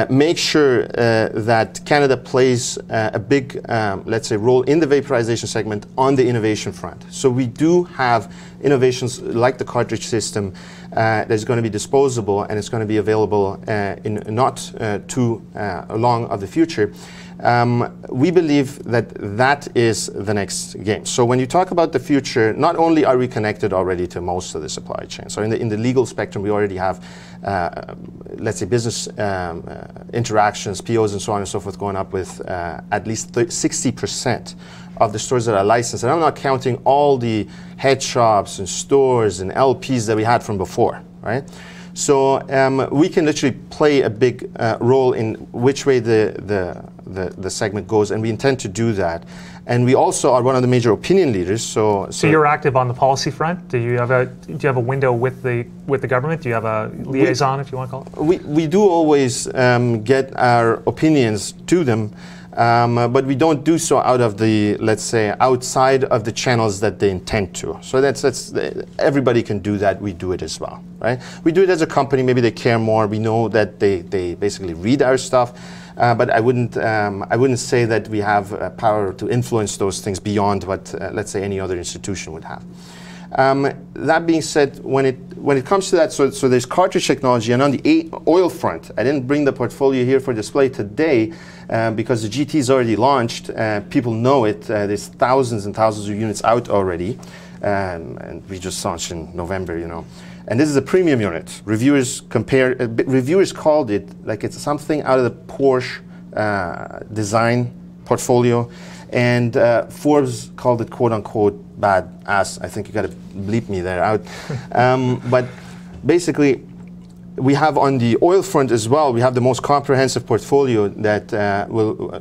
make sure that Canada plays a big, let's say, role in the vaporization segment on the innovation front. So we do have innovations like the cartridge system that's going to be disposable, and it's going to be available in not too long of the future. We believe that is the next game. So when you talk about the future, not only are we connected already to most of the supply chain, so in the legal spectrum we already have, let's say, business interactions, POs and so on and so forth going up with at least 60% of the stores that are licensed. And I'm not counting all the head shops and stores and LPs that we had from before, right? So we can literally play a big role in which way the segment goes, and we intend to do that. And we also are one of the major opinion leaders. So you're active on the policy front. Do you have a window with the government? Do you have a liaison, if you want to call it? We do always get our opinions to them. But we don't do so out of the, let's say, outside of the channels that they intend to. So that's everybody can do that. We do it as well, right? We do it as a company. Maybe they care more. We know that they basically read our stuff, but I wouldn't say that we have power to influence those things beyond what, let's say, any other institution would have. That being said, when it comes to that, so there's cartridge technology, and on the oil front, I didn't bring the portfolio here for display today because the GT is already launched. People know it. There's thousands and thousands of units out already, and we just launched in November, you know. And this is a premium unit. Reviewers called it like it's something out of the Porsche design portfolio. And Forbes called it "quote unquote" badass. I think you got to bleep me there out. But basically, we have on the oil front as well. We have the most comprehensive portfolio that will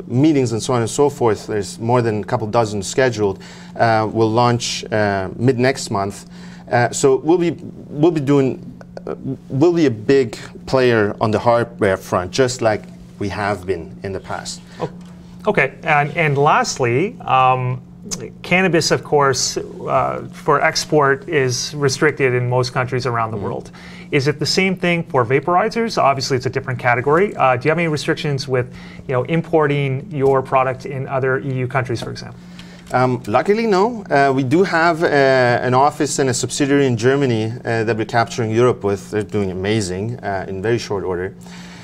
meetings and so on and so forth. There's more than a couple dozen scheduled. Will launch mid next month. So we'll be a big player on the hardware front, just like we have been in the past. Okay, and lastly, cannabis, of course, for export is restricted in most countries around the world. Is it the same thing for vaporizers? Obviously, it's a different category. Do you have any restrictions with, importing your product in other EU countries, for example? Luckily, no. We do have an office and a subsidiary in Germany that we're capturing Europe with. They're doing amazing in very short order.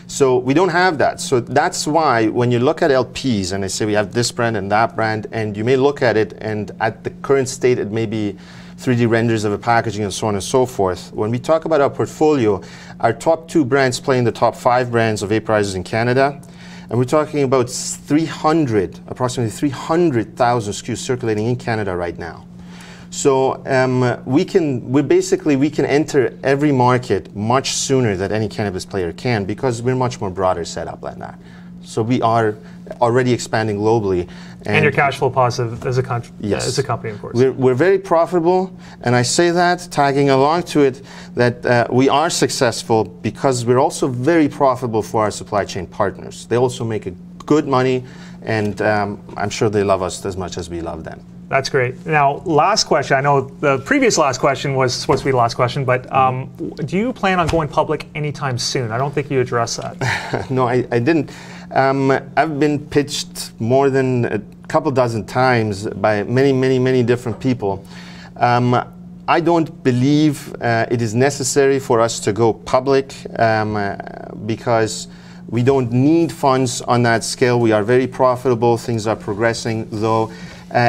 So we don't have that. So that's why when you look at LPs and they say we have this brand and that brand, and you may look at it and at the current state it may be 3D renders of a packaging and so on and so forth. When we talk about our portfolio, our top 2 brands play in the top 5 brands of vaporizers in Canada. And we're talking about approximately 300,000 SKUs circulating in Canada right now. So we can enter every market much sooner than any cannabis player can because we're much more broader set up than that. So we are already expanding globally. And you're cash flow positive as a country, yes. As a company, of course. We're very profitable, and I say that, tagging along to it, that we are successful because we're also very profitable for our supply chain partners. They also make good money, and I'm sure they love us as much as we love them. That's great. Now, last question. I know the previous last question was supposed to be the last question, but do you plan on going public anytime soon? I don't think you addressed that. No, I didn't. I've been pitched more than a couple dozen times by many different people. I don't believe it is necessary for us to go public because we don't need funds on that scale. We are very profitable. Things are progressing, though.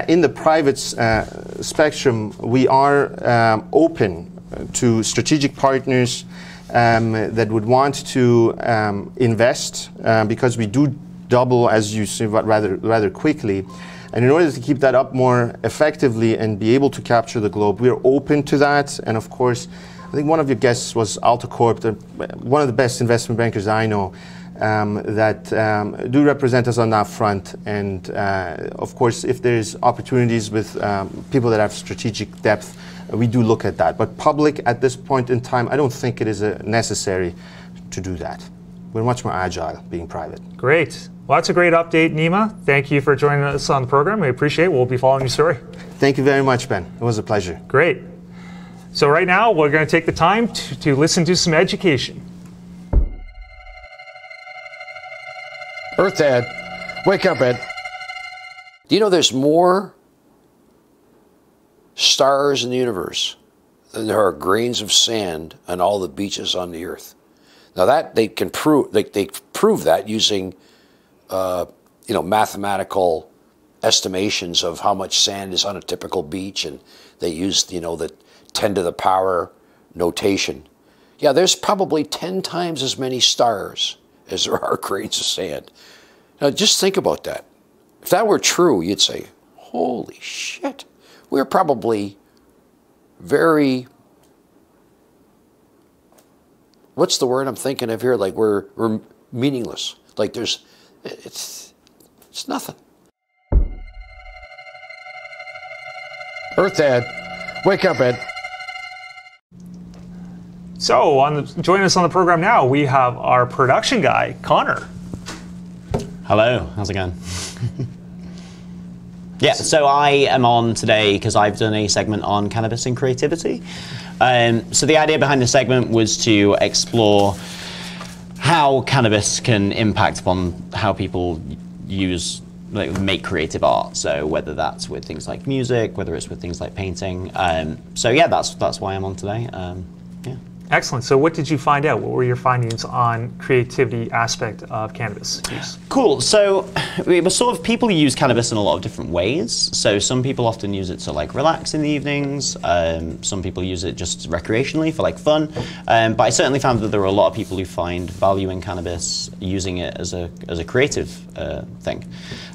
In the private spectrum, we are open to strategic partners that would want to invest because we do double, as you see, rather quickly. And in order to keep that up more effectively and be able to capture the globe, we are open to that. And of course, I think one of your guests was Alta Corp, one of the best investment bankers I know, that do represent us on that front. And of course, if there's opportunities with people that have strategic depth, we do look at that. But public at this point in time, I don't think it is necessary to do that. We're much more agile being private. Great. Well, that's a great update, Nima. Thank you for joining us on the program. We appreciate it. We'll be following your story. Thank you very much, Ben. It was a pleasure. Great. So right now, we're going to take the time to listen to some education. Earth Dad, wake up, Ed. Do you know there's more stars in the universe than there are grains of sand on all the beaches on the earth? Now that they can prove, they prove that using, mathematical estimations of how much sand is on a typical beach, and they use, the 10 to the power notation. Yeah, there's probably 10 times as many stars as there are grains of sand. Now just think about that. If that were true, you'd say, holy shit, we're probably very, what's the word I'm thinking of here? Like we're meaningless. Like it's nothing. Earth Dad, wake up, Ed. So, joining us on the program now, we have our production guy, Conor. Hello, how's it going? Yeah, so I am on today because I've done a segment on cannabis and creativity. So the idea behind the segment was to explore how cannabis can impact upon how people make creative art. So whether that's with things like music, whether it's with things like painting. So yeah, that's why I'm on today. Yeah. Excellent. So what did you find out? What were your findings on creativity aspect of cannabis use? Cool. So people use cannabis in a lot of different ways. So some people often use it to relax in the evenings. Some people use it just recreationally for fun. But I certainly found that there are a lot of people who find value in cannabis using it as a creative thing.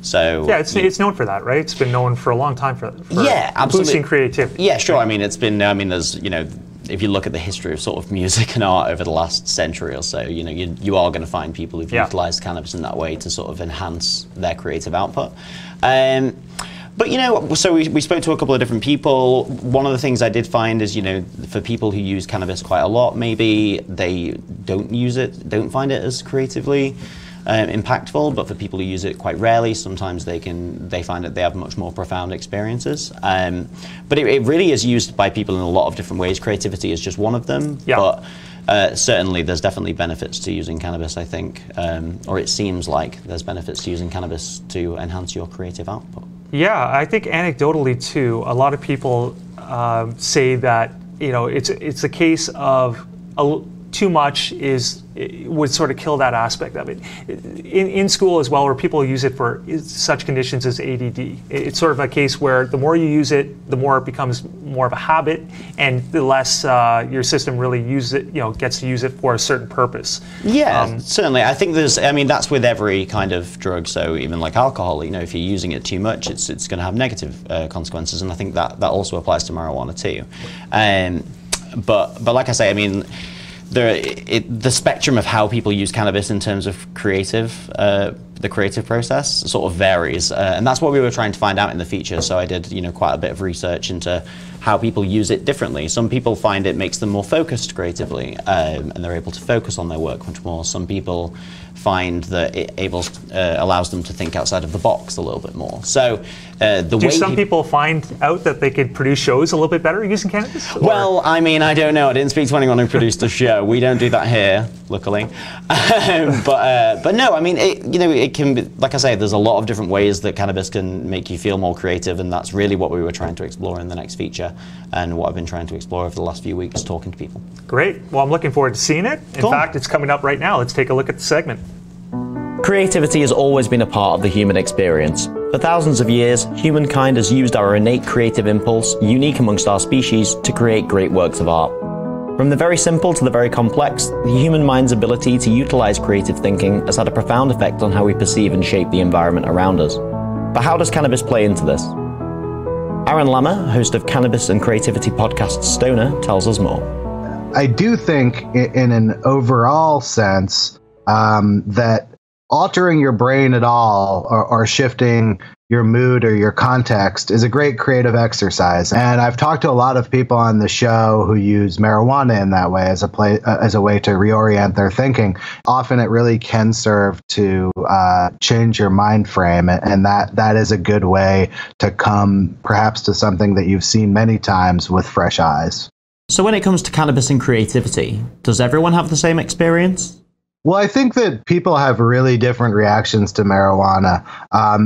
So yeah, it's known for that, right? It's been known for a long time for yeah, absolutely. boosting creativity. Yeah, sure. I mean, it's been. There's if you look at the history of sort of music and art over the last century or so, you are going to find people who've utilized cannabis in that way to sort of enhance their creative output. But so we spoke to a couple of different people. One of the things I did find is, for people who use cannabis quite a lot, maybe they don't find it as creatively impactful, but for people who use it quite rarely, sometimes they find that they have much more profound experiences. But it really is used by people in a lot of different ways. Creativity is just one of them. Yeah. But certainly there's definitely benefits to using cannabis, I think, or it seems like there's benefits to using cannabis to enhance your creative output. Yeah, I think anecdotally too, a lot of people say that it's a case of too much would sort of kill that aspect of it. In school as well, where people use it for such conditions as ADD, it's sort of a case where the more you use it, the more it becomes more of a habit, and the less your system really uses it, gets to use it for a certain purpose. Yeah, certainly. I think that's with every kind of drug. So even like alcohol, if you're using it too much, it's going to have negative consequences, and I think that also applies to marijuana too. But like I say, the spectrum of how people use cannabis in terms of the creative process sort of varies, and that's what we were trying to find out in the feature. So I did, quite a bit of research into how people use it differently. Some people find it makes them more focused creatively, and they're able to focus on their work much more. Some people find that it allows them to think outside of the box a little bit more. So do some people find out that they could produce shows a little bit better using cannabis? Well, I don't know. I didn't speak to anyone who produced a show. We don't do that here, luckily. But no, it can be, like I say, there's a lot of different ways that cannabis can make you feel more creative, and that's really what we were trying to explore in the next feature, and what I've been trying to explore over the last few weeks talking to people. Great. Well, I'm looking forward to seeing it. Cool. In fact, it's coming up right now. Let's take a look at the segment. Creativity has always been a part of the human experience. For thousands of years, humankind has used our innate creative impulse, unique amongst our species, to create great works of art. From the very simple to the very complex, the human mind's ability to utilize creative thinking has had a profound effect on how we perceive and shape the environment around us. But how does cannabis play into this? Aaron Lammer, host of Cannabis and Creativity podcast Stoner, tells us more. I do think in an overall sense that altering your brain at all or shifting your mood or your context is a great creative exercise. And I've talked to a lot of people on the show who use marijuana in that way as a way to reorient their thinking. Often it really can serve to change your mind frame, and that is a good way to come perhaps to something that you've seen many times with fresh eyes. So when it comes to cannabis and creativity, does everyone have the same experience? Well, I think that people have really different reactions to marijuana,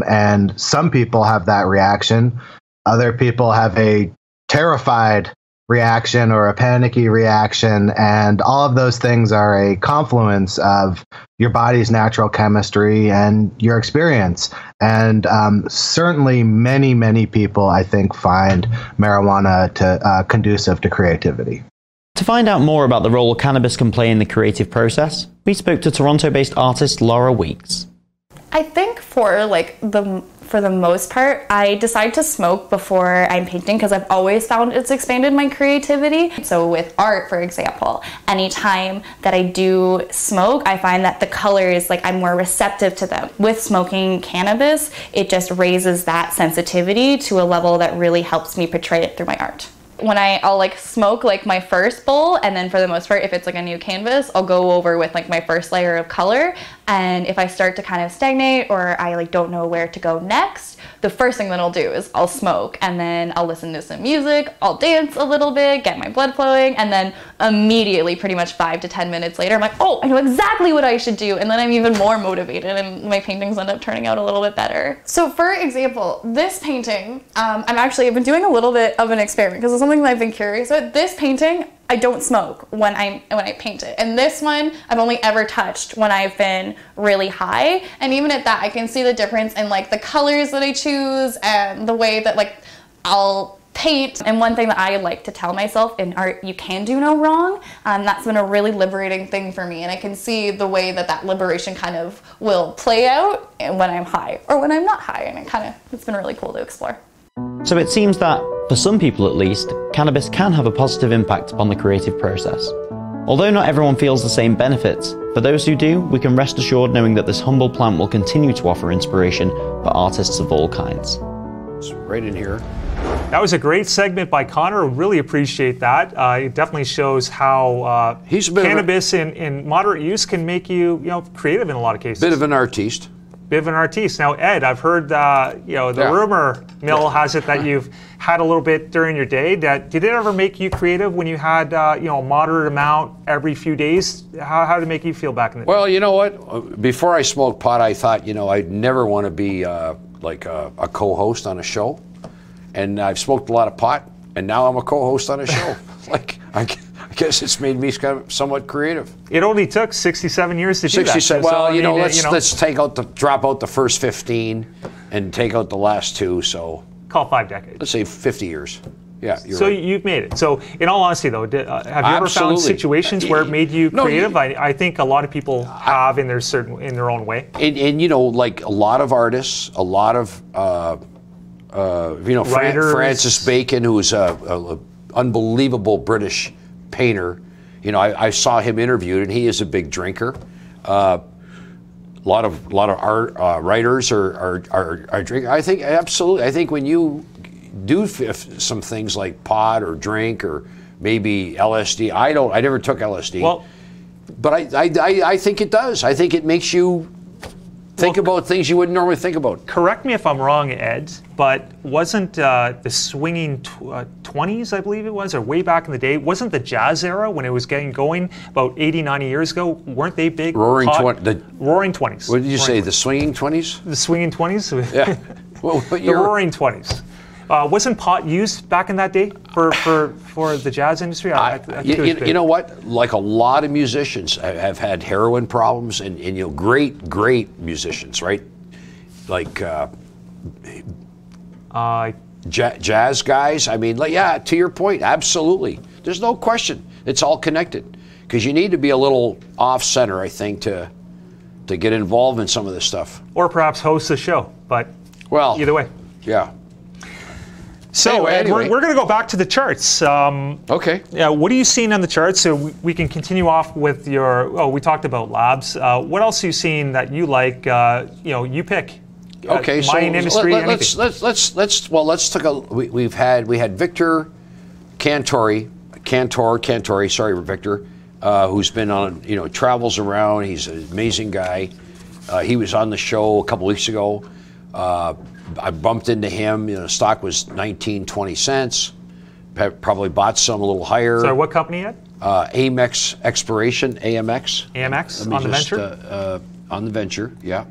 and some people have that reaction. Other people have a terrified reaction or a panicky reaction, and all of those things are a confluence of your body's natural chemistry and your experience. And certainly many, many people, I think, find marijuana conducive to creativity. To find out more about the role cannabis can play in the creative process, we spoke to Toronto-based artist Laura Weeks. I think for the most part, I decide to smoke before I'm painting because I've always found it's expanded my creativity. So with art, for example, anytime that I do smoke, I find that the colors, I'm more receptive to them. With smoking cannabis, it just raises that sensitivity to a level that really helps me portray it through my art. When I'll smoke my first bowl, and then for the most part, if it's a new canvas, I'll go over with my first layer of color. And if I start to kind of stagnate or I don't know where to go next, the first thing that I'll do is I'll smoke, and then I'll listen to some music, I'll dance a little bit, get my blood flowing, and then immediately, pretty much 5 to 10 minutes later, I'm like, oh, I know exactly what I should do, and then I'm even more motivated, and my paintings end up turning out a little bit better. So for example, this painting, I've been doing a little bit of an experiment because it's something that I've been curious about. This painting, I don't smoke when I paint it. And this one, I've only ever touched when I've been really high. And even at that, I can see the difference in the colors that I choose and the way that I'll paint. And one thing that I like to tell myself in art, you can do no wrong. That's been a really liberating thing for me. And I can see the way that liberation kind of will play out when I'm high or when I'm not high. And it's been really cool to explore. So it seems that, for some people at least, cannabis can have a positive impact upon the creative process. Although not everyone feels the same benefits, for those who do, we can rest assured knowing that this humble plant will continue to offer inspiration for artists of all kinds. It's right in here. That was a great segment by Conor. Really appreciate that. It definitely shows how cannabis in moderate use can make you, creative in a lot of cases. Bit of an artiste. Now, Ed, I've heard the rumor mill has it that you've had a little bit during your day. Did it ever make you creative when you had a moderate amount every few days? How did it make you feel back in the day? Well, you know what? Before I smoked pot, I thought I'd never want to be like a co-host on a show, and I've smoked a lot of pot, and now I'm a co-host on a show. Like I guess it's made me kind of somewhat creative. It only took 67 years to do that. 67. So, Well, I mean, let's drop out the first 15 and take out the last 2. So call 5 decades. Let's say 50 years. Yeah, so right. You've made it. So in all honesty, though, have you ever found situations where it made you creative? I think a lot of people have in their own way. And like a lot of artists, a lot of Francis Bacon, who's a unbelievable British painter. I saw him interviewed, and he is a big drinker. A lot of art writers are drinking. I think absolutely. I think when you do some things like pot or drink or maybe LSD. I never took LSD. Well, but I think it does. I think it makes you think about things you wouldn't normally think about. Correct me if I'm wrong, Ed, but wasn't the swinging 20s, I believe it was, or way back in the day, wasn't the jazz era when it was getting going about 80, 90 years ago, weren't they big? Roaring 20s. What did you say, the swinging 20s? The swinging 20s? Yeah. Well, the roaring 20s. Wasn't pot used back in that day for the jazz industry? I think you know what? Like a lot of musicians have had heroin problems, and great musicians, right? Like jazz guys. I mean, to your point, absolutely. There's no question. It's all connected because you need to be a little off center, I think, to get involved in some of this stuff. Or perhaps host a show. But either way. Yeah. So anyway. We're going to go back to the charts. Okay. Yeah. What are you seeing on the charts? So we can continue off with your. We talked about labs. What else are you seeing that you like? You pick. Okay. Mining industry. Let's take a. We had Victor Cantori. Sorry, Victor, who's been on. Travels around. He's an amazing guy. He was on the show a couple weeks ago. I bumped into him. The stock was 19-20 cents. Probably bought some a little higher. Sorry, what company yet? Amex Exploration, AMX. AMX on the venture? On the venture, yeah.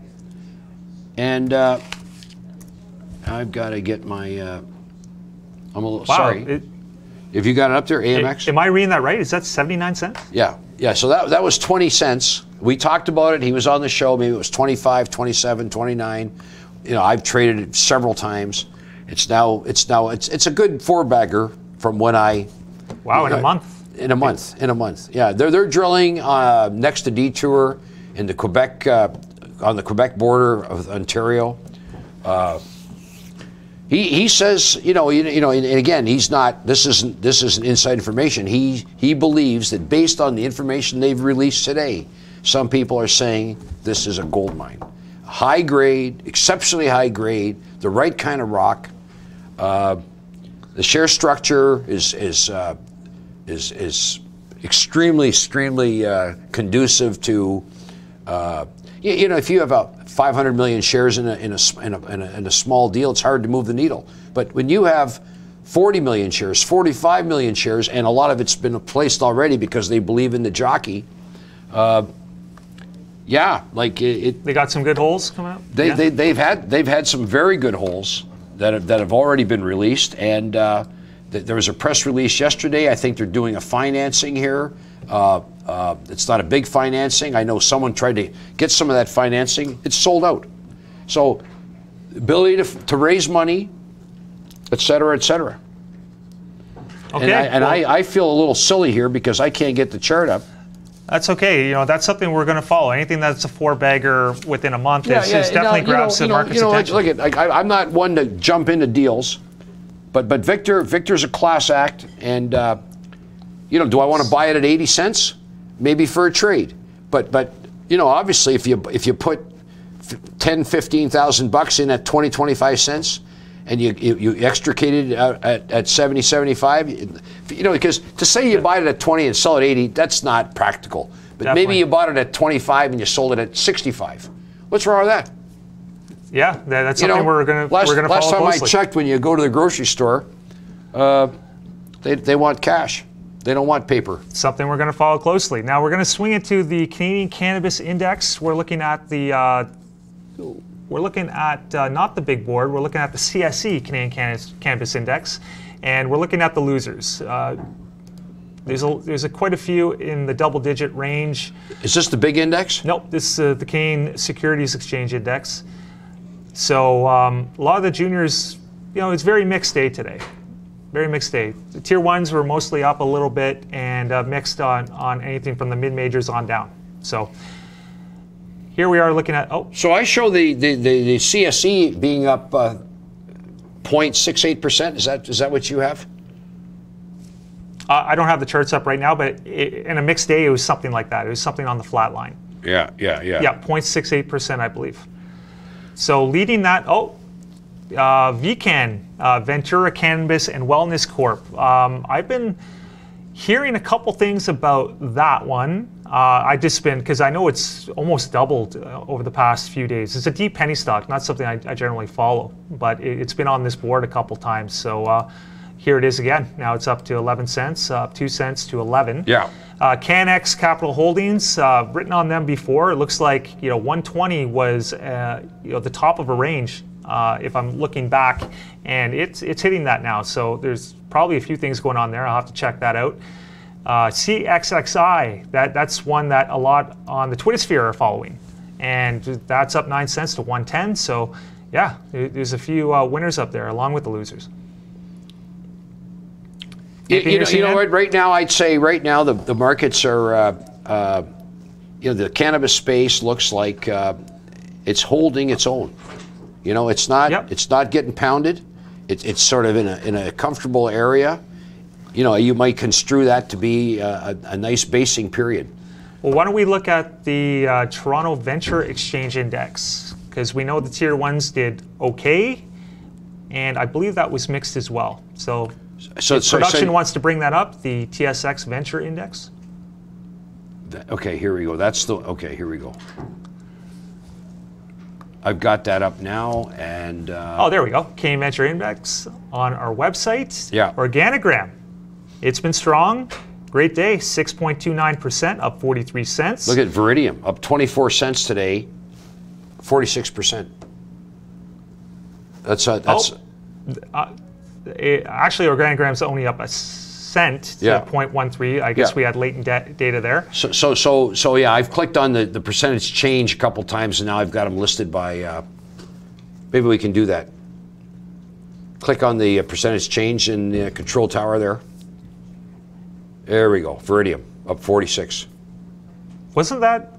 And I've got to get my. I'm a little sorry. If you got it up there, AMX. Am I reading that right? Is that 79 cents? Yeah. So that was 20 cents. We talked about it. He was on the show. Maybe it was 25, 27, 29. I've traded it several times. It's a good 4-bagger from when I. Wow, in a month. In a month. Yeah, they're drilling next to Detour in the Quebec on the Quebec border of Ontario. He says, and again, he's not. This isn't inside information. He believes that based on the information they've released today, some people are saying this is a gold mine. High grade, exceptionally high grade, the right kind of rock. The share structure is extremely conducive to. If you have 500 million shares in a small deal, it's hard to move the needle. But when you have 40 million shares, 45 million shares, and a lot of it's been placed already because they believe in the jockey. Yeah, they got some good holes coming up. They've had some very good holes that have already been released, and there was a press release yesterday. I think they're doing a financing here. It's not a big financing. I know someone tried to get some of that financing. It's sold out. So, ability to raise money, et cetera, et cetera. Okay. And I feel a little silly here because I can't get the chart up. That's okay. That's something we're going to follow. Anything that's a 4-bagger within a month is definitely grabs the market's attention. Look, I'm not one to jump into deals, but Victor's a class act, and do I want to buy it at 80 cents? Maybe for a trade, but obviously if you put $10,000-$15,000 in at 20-25 cents, and you extricate it at 70, 75, because to say you buy it at 20 and sell it at 80, that's not practical. But Definitely. Maybe you bought it at 25 and you sold it at 65. What's wrong with that? Yeah, that's something we're going to follow closely. Last time I checked, when you go to the grocery store, they want cash. They don't want paper. Something we're going to follow closely. Now we're going to swing it to the Canadian Cannabis Index. We're looking at the we're looking at not the big board, we're looking at the CSE, Canadian Cannabis Index, and we're looking at the losers. There's quite a few in the double-digit range. Is this the big index? Nope, this is the Canadian Securities Exchange Index. So a lot of the juniors, it's very mixed day today. Very mixed day. The tier ones were mostly up a little bit and mixed on anything from the mid-majors on down. So here we are looking at, So I show the CSE being up 0.68%. Is that what you have? I don't have the charts up right now, but in a mixed day, it was something like that. It was something on the flat line. Yeah. Yeah, 0.68%, I believe. So leading that, VCAN, Ventura Cannabis and Wellness Corp. I've been hearing a couple things about that one. I just been, because I know it's almost doubled over the past few days. It's a deep penny stock, not something I generally follow, but it's been on this board a couple times. So here it is again. Now it's up to 11 cents, up 2 cents to 11. Yeah. CanX Capital Holdings, written on them before. It looks like 120 was the top of a range. If I'm looking back, and it's hitting that now. So there's probably a few things going on there. I'll have to check that out. CXXI, that's one that a lot on the Twitter sphere are following, and that's up 9 cents to 110. So yeah, there's a few winners up there along with the losers. You know what? Right now, I'd say the markets are the cannabis space looks like it's holding its own. It's not getting pounded. It's sort of in a comfortable area. You might construe that to be a nice basing period. Well, why don't we look at the Toronto Venture Exchange Index, because we know the tier ones did okay, and I believe that was mixed as well. So production wants to bring that up, the TSX Venture Index. Okay, here we go. Here we go. I've got that up now, and there we go. Canadian Venture Index on our website. Yeah. Organigram. It's been strong. Great day. 6.29%, up 43 cents. Look at Viridium, up 24 cents today, 46%. Actually, Organigram's only up a cent to 0.13. I guess we had latent data there. So yeah, I've clicked on the percentage change a couple times, and now I've got them listed by. Maybe we can do that. Click on the percentage change in the control tower there. There we go. Viridium up 46. Wasn't that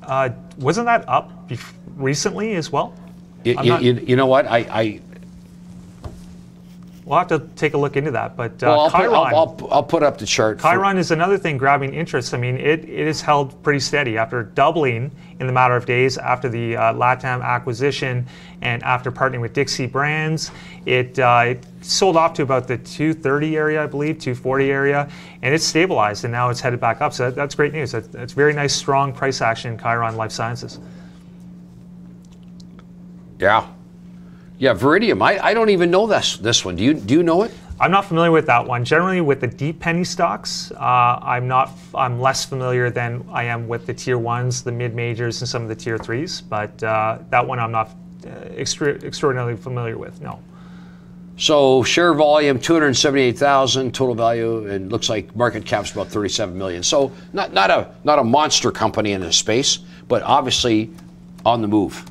up recently as well? You know what? We'll have to take a look into that. But I'll put up the chart. Chiron is another thing grabbing interest. I mean, it is held pretty steady after doubling in the matter of days after the LATAM acquisition and after partnering with Dixie Brands. It sold off to about the 230 area, I believe, 240 area, and it's stabilized, and now it's headed back up. So that's great news. That's very nice, strong price action in Chiron Life Sciences. Yeah. Yeah, Viridium. I don't even know this one. Do you know it? I'm not familiar with that one. Generally, with the deep penny stocks, I'm less familiar than I am with the tier ones, the mid majors, and some of the tier threes. But that one I'm not extraordinarily familiar with. No. So share volume 278,000, total value, and looks like market cap's about 37 million. So not a monster company in this space, but obviously on the move.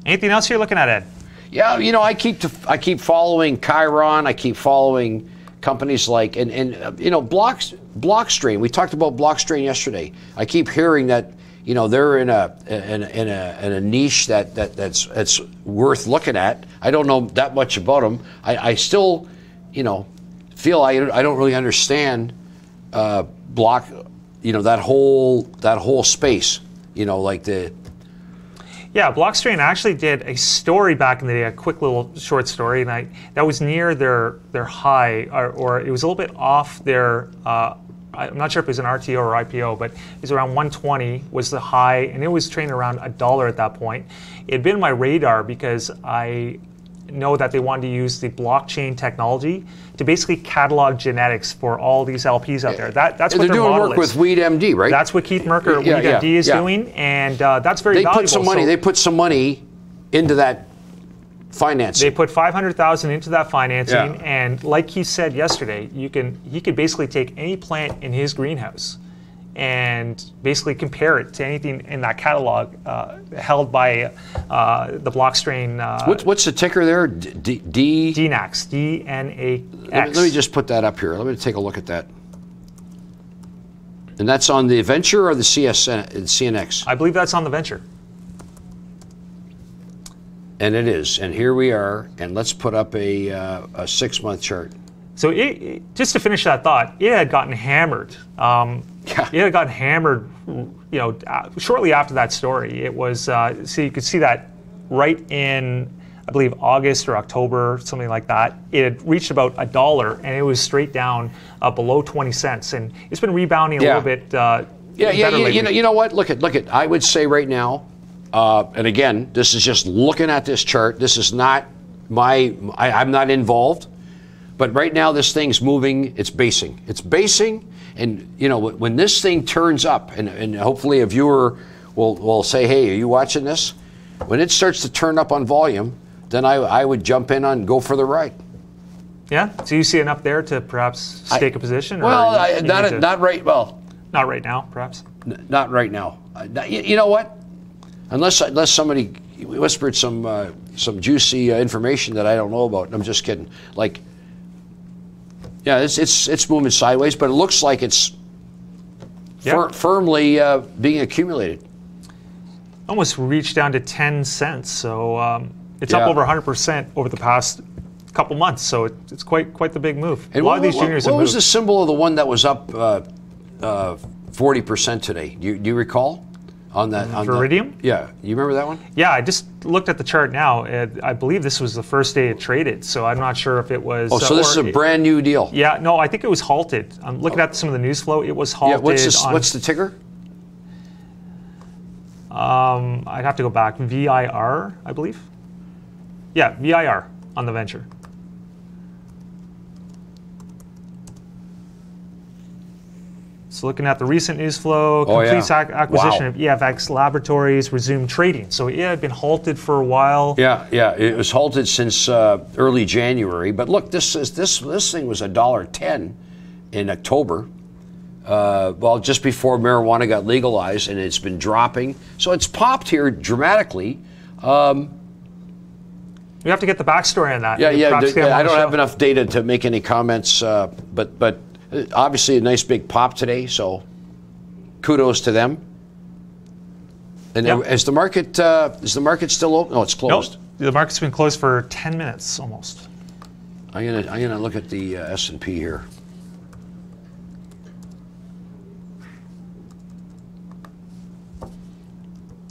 Anything else you're looking at, Ed? Yeah, I keep following Chiron. I keep following companies like Blockstrain. We talked about Blockstrain yesterday. I keep hearing that they're in a niche that's worth looking at. I don't know that much about them. I still feel I don't really understand that whole space. Like the. Yeah, Blockstrain actually did a story back in the day, a quick little short story, and that was near their high, or it was a little bit off their. I'm not sure if it was an RTO or IPO, but it was around 120 was the high, and it was trading around $1 at that point. It had been on my radar because I know that they wanted to use the blockchain technology to basically catalog genetics for all these LPs out there. That's what they're their doing model work is. with Weed MD, right? That's what Keith Merker at Weed MD is doing, and that's very valuable. Put some money. They put some money into that financing. They put $500,000 into that financing, and like he said yesterday, he could basically take any plant in his greenhouse and basically compare it to anything in that catalog held by the block strain. What's the ticker there? DNAX, DNAX. Let me just put that up here. Let me take a look at that. And that's on the Venture or the CNX? I believe that's on the Venture. And it is. And here we are. And let's put up a 6-month chart. So just to finish that thought, it had gotten hammered. It had gotten hammered, shortly after that story. It was, so you could see that right in, I believe, August or October, something like that. It had reached about $1, and it was straight down below 20 cents. And it's been rebounding a little bit. You know what? Look at. I would say right now, and again, this is just looking at this chart. This is not I'm not involved. But right now, this thing's moving. It's basing. And when this thing turns up, and hopefully a viewer will say, "Hey, are you watching this?" When it starts to turn up on volume, then I would jump in and go for the ride. Yeah. So you see enough there to perhaps stake a position? Well, not right. Well, not right now, perhaps. Not right now. You know what? Unless somebody whispered some juicy information that I don't know about. I'm just kidding. Yeah, it's moving sideways, but it looks like it's firmly being accumulated. Almost reached down to 10 cents, so it's up over 100% over the past couple months. So it's quite the big move. And a lot of these juniors have moved. What was the symbol of the one that was up 40% today? Do you recall? On that, Viridium? Yeah, you remember that one? Yeah, I just looked at the chart now. I believe this was the first day it traded, so I'm not sure if it was. Oh, so this is a brand new deal. Yeah, no, I think it was halted. I'm looking at some of the news flow. It was halted. Yeah, what's the ticker? I'd have to go back. VIR, I believe. Yeah, VIR on the Venture. So looking at the recent news flow, complete acquisition of EFX Laboratories resumed trading. So it had been halted for a while. Yeah, it was halted since early January. But look, this thing was $1.10 in October. Just before marijuana got legalized, and it's been dropping. So it's popped here dramatically. We have to get the backstory on that. I don't have enough data to make any comments, but obviously a nice big pop today, so kudos to them. And is the market still open? No, it's closed. Nope. The market's been closed for 10 minutes almost. I'm gonna look at the S&P here.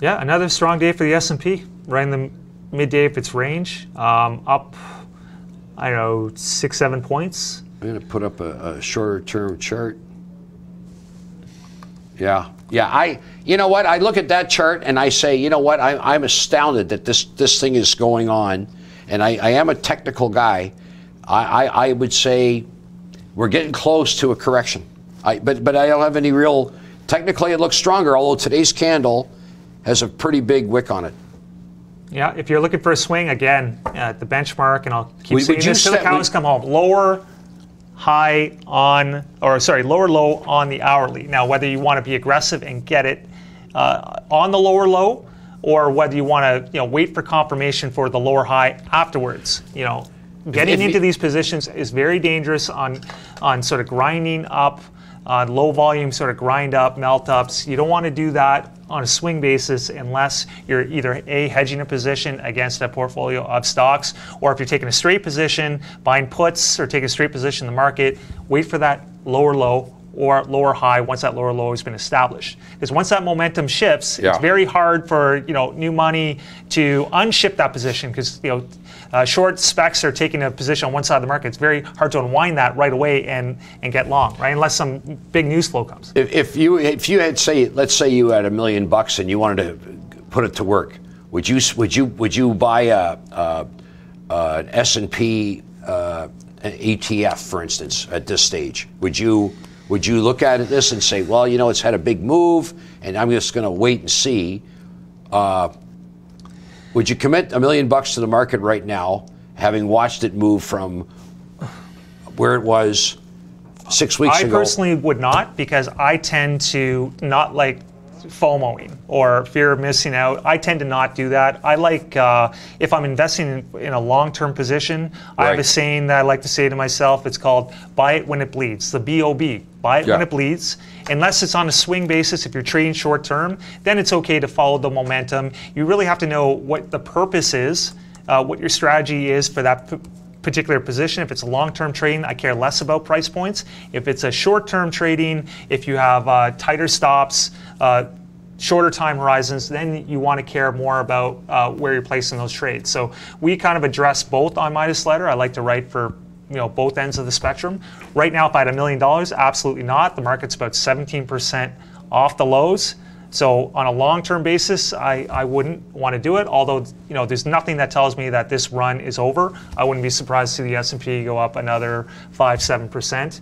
Yeah, another strong day for the S&P, right in the midday of its range, up, 6-7 points. I'm going to put up a shorter term chart. Yeah. You know what? I look at that chart and I say, you know what? I'm astounded that this thing is going on, and I am a technical guy. I would say we're getting close to a correction. But I don't have any real. Technically, it looks stronger, although today's candle has a pretty big wick on it. Yeah, if you're looking for a swing, again, at the benchmark, and I'll keep saying this till the cows come home. Lower low on the hourly. Now, whether you want to be aggressive and get it on the lower low, or whether you want to, wait for confirmation for the lower high afterwards. Getting into these positions is very dangerous on sort of grinding up, on low volume sort of grind up, melt ups. You don't want to do that on a swing basis unless you're either hedging a position against a portfolio of stocks, or if you're taking a straight position, buying puts, or taking a straight position in the market, wait for that lower low or lower high once that lower low has been established. Because once that momentum shifts, it's very hard for new money to unship that position, because short specs are taking a position on one side of the market. It's very hard to unwind that right away and get long, right? Unless some big news flow comes. If you had let's say you had $1 million and you wanted to put it to work, would you buy an S&P ETF, for instance, at this stage? Would you look at this and say, well, you know, it's had a big move, and I'm just going to wait and see? Would you commit $1 million to the market right now, having watched it move from where it was 6 weeks ago? I personally would not, because I tend to not like FOMOing or fear of missing out. I tend to not do that. I like, if I'm investing in a long-term position, I have a saying that I like to say to myself. It's called buy it when it bleeds, the BOB. Buy it when it bleeds. Unless it's on a swing basis, if you're trading short-term, then it's okay to follow the momentum. You really have to know what the purpose is, what your strategy is for that particular position. If it's a long-term trading, I care less about price points. If it's a short-term trading, if you have tighter stops, shorter time horizons, then you want to care more about where you're placing those trades. So we kind of address both on Midas Letter. I like to write for both ends of the spectrum. Right now, if I had $1 million, absolutely not. The market's about 17% off the lows. So on a long-term basis, I wouldn't want to do it. Although there's nothing that tells me that this run is over. I wouldn't be surprised to see the S&P go up another 5-7%.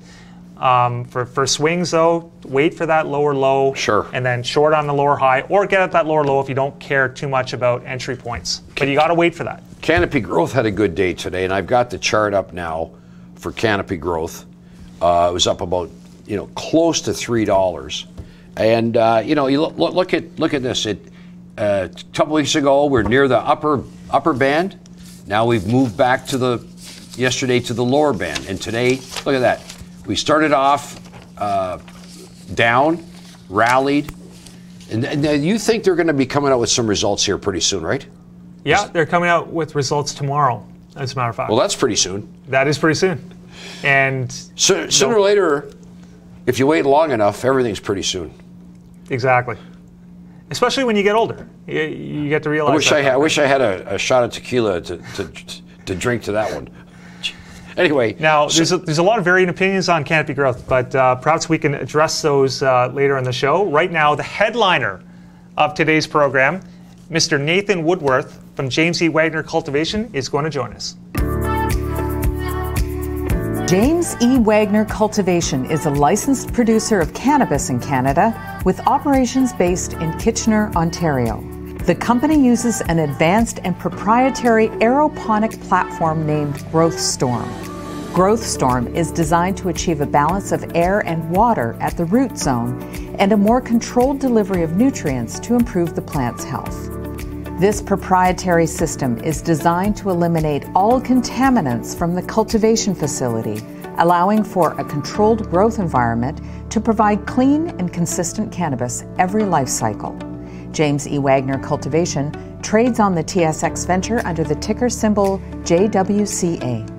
For swings, though, wait for that lower low, and then short on the lower high, or get at that lower low if you don't care too much about entry points. But you got to wait for that. Canopy Growth had a good day today, and I've got the chart up now for Canopy Growth. It was up about close to $3, and you look at this. A couple weeks ago, we're near the upper band. Now we've moved back to yesterday to the lower band, and today, look at that. We started off down, rallied, and you think they're going to be coming out with some results here pretty soon, right? Yeah, they're coming out with results tomorrow, as a matter of fact. Well, that's pretty soon. That is pretty soon. And sooner or later, if you wait long enough, everything's pretty soon. Exactly. Especially when you get older. You get to realize I wish I had a shot of tequila to drink to that one. Anyway, now there's a lot of varying opinions on Canopy Growth, but perhaps we can address those later in the show. Right now, the headliner of today's program, Mr. Nathan Woodworth from James E. Wagner Cultivation, is going to join us. James E. Wagner Cultivation is a licensed producer of cannabis in Canada with operations based in Kitchener, Ontario. The company uses an advanced and proprietary aeroponic platform named GrowthSTORM. GrowthSTORM is designed to achieve a balance of air and water at the root zone and a more controlled delivery of nutrients to improve the plant's health. This proprietary system is designed to eliminate all contaminants from the cultivation facility, allowing for a controlled growth environment to provide clean and consistent cannabis every life cycle. James E. Wagner Cultivation trades on the TSX Venture under the ticker symbol JWCA.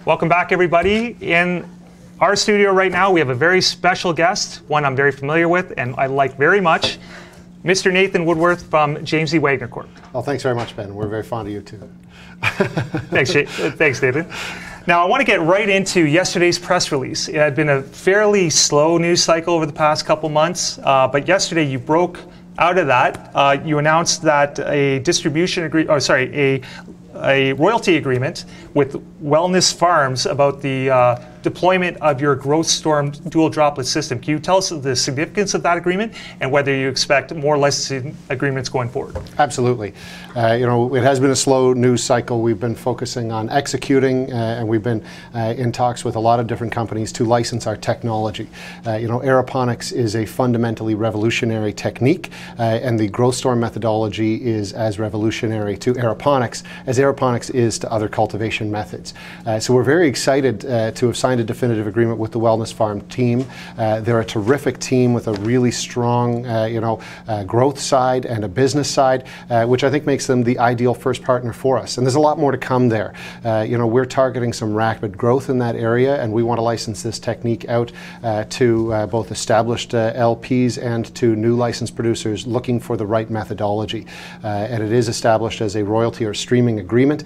Welcome back, everybody. In our studio right now, we have a very special guest, one I'm very familiar with and I like very much, Mr. Nathan Woodworth from James E. Wagner Corp. Well, thanks very much, Ben. We're very fond of you, too. Thanks, Nathan. Now, I want to get right into yesterday's press release. It had been a fairly slow news cycle over the past couple months, but yesterday you broke out of that. You announced that a royalty agreement with Wellness Farms about the deployment of your GrowthSTORM dual droplet system. Can you tell us the significance of that agreement and whether you expect more licensing agreements going forward? Absolutely. It has been a slow news cycle. We've been focusing on executing, and we've been in talks with a lot of different companies to license our technology. Aeroponics is a fundamentally revolutionary technique, and the GrowthSTORM methodology is as revolutionary to aeroponics as aeroponics is to other cultivation methods. So we're very excited to have signed a definitive agreement with the Wellness Farm team. They're a terrific team with a really strong, growth side and a business side, which I think makes them the ideal first partner for us. And there's a lot more to come there. We're targeting some rapid growth in that area, and we want to license this technique out to both established LPs and to new licensed producers looking for the right methodology. And it is established as a royalty or streaming agreement,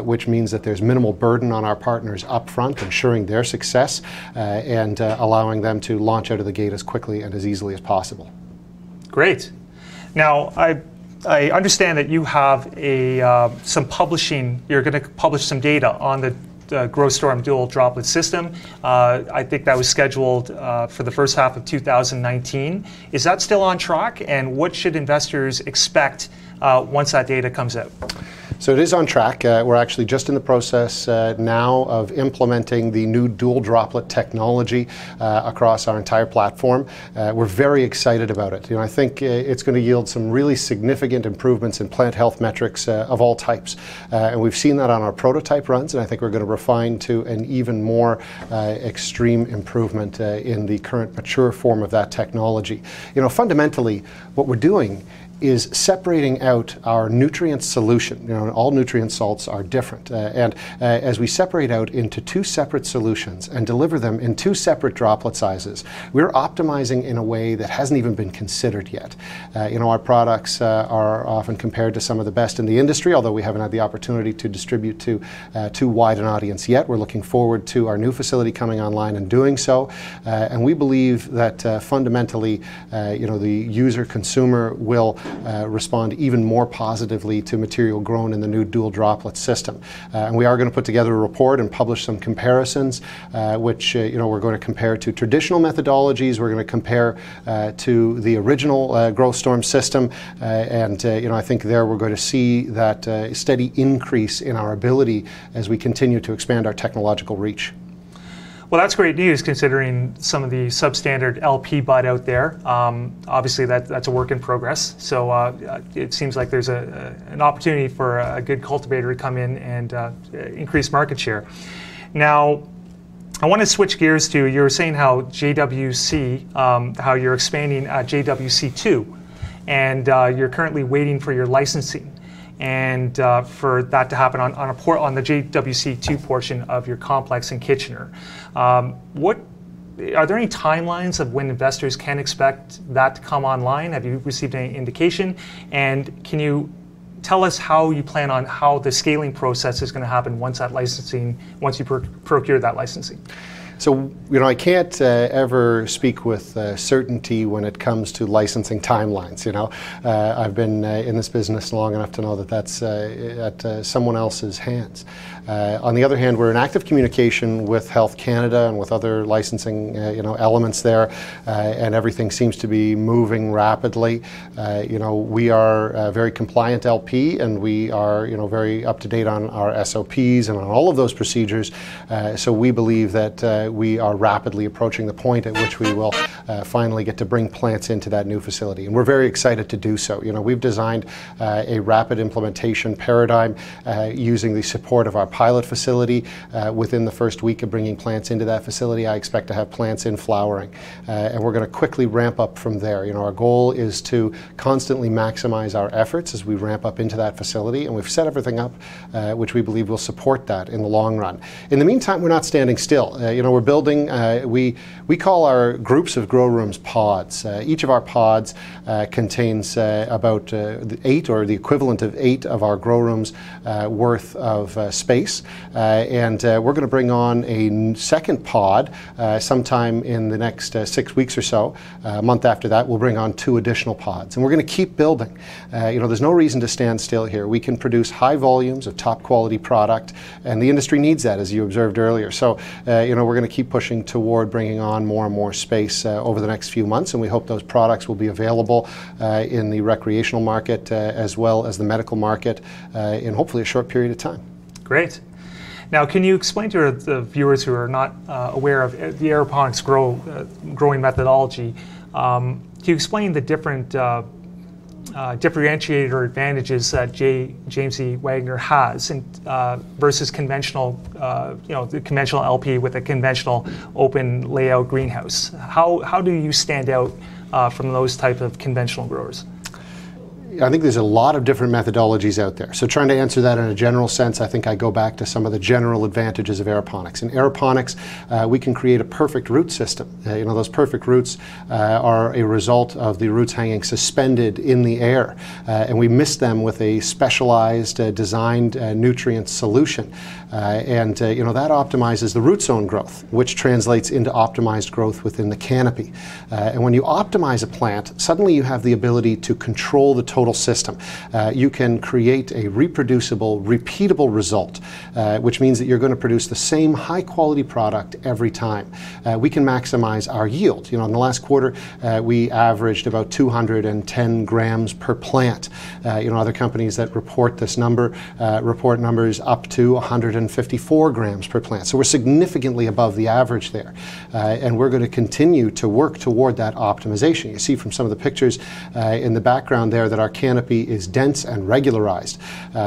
which means that there's minimal burden on our partners up front, ensuring their success and allowing them to launch out of the gate as quickly and as easily as possible. Great. Now, I understand that you have some publishing. You're going to publish some data on the GrowthSTORM dual droplet system. I think that was scheduled for the first half of 2019. Is that still on track? And what should investors expect once that data comes out? So it is on track. We're actually just in the process now of implementing the new dual droplet technology across our entire platform. We're very excited about it. I think it's going to yield some really significant improvements in plant health metrics of all types. And we've seen that on our prototype runs, and I think we're going to refine to an even more extreme improvement in the current mature form of that technology. Fundamentally, what we're doing is separating out our nutrient solution. All nutrient salts are different. And as we separate out into two separate solutions and deliver them in two separate droplet sizes, we're optimizing in a way that hasn't even been considered yet. Our products are often compared to some of the best in the industry, although we haven't had the opportunity to distribute to too wide an audience yet. We're looking forward to our new facility coming online and doing so. And we believe that fundamentally, the user consumer will respond even more positively to material grown in the new dual droplet system. And we are going to put together a report and publish some comparisons, which we're going to compare to traditional methodologies. We're going to compare to the original GrowthSTORM system, and I think there we're going to see that steady increase in our ability as we continue to expand our technological reach. Well, that's great news considering some of the substandard LP bud out there. Obviously, that's a work in progress. So it seems like there's an opportunity for a good cultivator to come in and increase market share. Now, I want to switch gears to, you were saying how JWC, how you're expanding at JWC2, and you're currently waiting for your licensing. And for that to happen on the JWC2 portion of your complex in Kitchener. Are there any timelines of when investors can expect that to come online? Have you received any indication? And can you tell us how you plan on how the scaling process is going to happen once you procure that licensing? So, I can't ever speak with certainty when it comes to licensing timelines. I've been in this business long enough to know that that's at someone else's hands. On the other hand, we're in active communication with Health Canada and with other licensing elements there, and everything seems to be moving rapidly. We are a very compliant LP, and we are very up to date on our SOPs and on all of those procedures. So we believe that we are rapidly approaching the point at which we will finally get to bring plants into that new facility, and we're very excited to do so. We've designed a rapid implementation paradigm using the support of our pilot facility. Within the first week of bringing plants into that facility, I expect to have plants in flowering, and we're going to quickly ramp up from there. Our goal is to constantly maximize our efforts as we ramp up into that facility, and we've set everything up which we believe will support that in the long run. In the meantime, we're not standing still. We're building, we call our groups of grow rooms pods. Each of our pods contains about 8 or the equivalent of 8 of our grow rooms worth of space. And we're going to bring on a second pod sometime in the next 6 weeks or so. A month after that, we'll bring on 2 additional pods. And we're going to keep building. There's no reason to stand still here. We can produce high volumes of top quality product, and the industry needs that, as you observed earlier. So, we're going to keep pushing toward bringing on more and more space over the next few months, and we hope those products will be available in the recreational market as well as the medical market in hopefully a short period of time. Great. Now, can you explain to the viewers who are not aware of the aeroponics growing methodology, can you explain the different differentiator advantages that James E. Wagner has versus conventional, the conventional LP with a conventional open layout greenhouse? How do you stand out from those type of conventional growers? I think there's a lot of different methodologies out there. So trying to answer that in a general sense, I think I go back to some of the general advantages of aeroponics. In aeroponics, we can create a perfect root system. Those perfect roots are a result of the roots hanging suspended in the air. And we mix them with a specialized, designed nutrient solution. And that optimizes the root zone growth, which translates into optimized growth within the canopy. And when you optimize a plant, suddenly you have the ability to control the total total system. You can create a reproducible, repeatable result, which means that you're going to produce the same high quality product every time. We can maximize our yield. In the last quarter, we averaged about 210 grams per plant. Other companies that report this number report numbers up to 154 grams per plant. So we're significantly above the average there. And we're going to continue to work toward that optimization. You see from some of the pictures in the background there that our canopy is dense and regularized.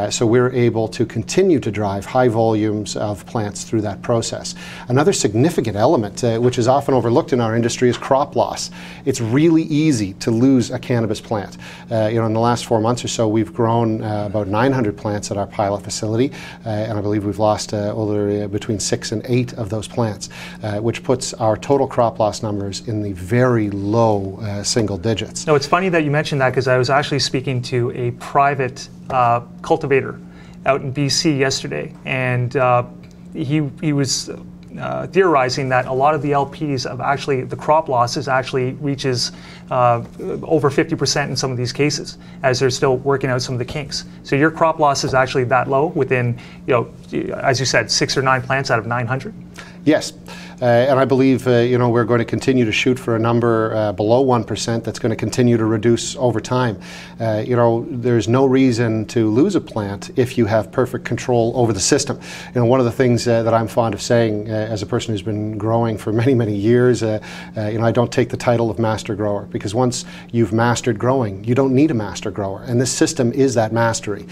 So we're able to continue to drive high volumes of plants through that process. Another significant element, which is often overlooked in our industry, is crop loss. It's really easy to lose a cannabis plant. In the last 4 months or so, we've grown about 900 plants at our pilot facility, and I believe we've lost between 6 and 8 of those plants, which puts our total crop loss numbers in the very low single digits. No, it's funny that you mentioned that, because I was actually speaking to a private cultivator out in BC yesterday, and he was theorizing that a lot of the LPs of actually the crop losses actually reaches over 50% in some of these cases, as they're still working out some of the kinks. So your crop loss is actually that low within, as you said, 6 or 9 plants out of 900? Yes. And I believe we're going to continue to shoot for a number below 1% that's going to continue to reduce over time. There's no reason to lose a plant if you have perfect control over the system. One of the things that I'm fond of saying as a person who's been growing for many, many years, I don't take the title of master grower, because once you've mastered growing, you don't need a master grower. And this system is that mastery.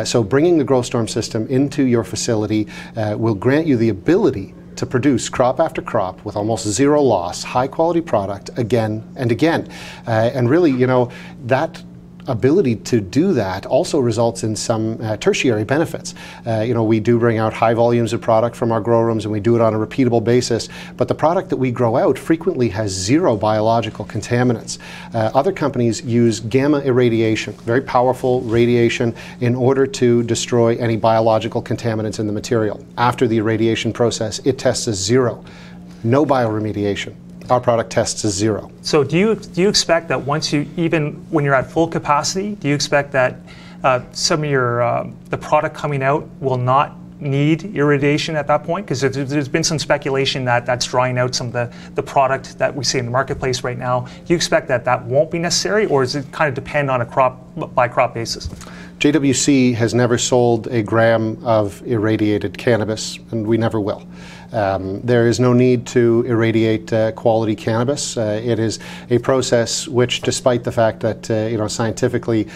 So bringing the GrowthSTORM system into your facility will grant you the ability to produce crop after crop with almost zero loss, high quality product again and again. And really, that ability to do that also results in some tertiary benefits. We do bring out high volumes of product from our grow rooms, and we do it on a repeatable basis, but the product that we grow out frequently has 0 biological contaminants. Other companies use gamma irradiation, very powerful radiation, in order to destroy any biological contaminants in the material. After the irradiation process, it tests as 0. No bioremediation. Our product tests as 0. So do you expect that even when you're at full capacity, do you expect that some of your the product coming out will not need irradiation at that point? Because there's been some speculation that that's drying out some of the product that we see in the marketplace right now. Do you expect that won't be necessary, or does it kind of depend on a crop by crop basis? JWC has never sold a gram of irradiated cannabis, and we never will. There is no need to irradiate quality cannabis. It is a process which, despite the fact that scientifically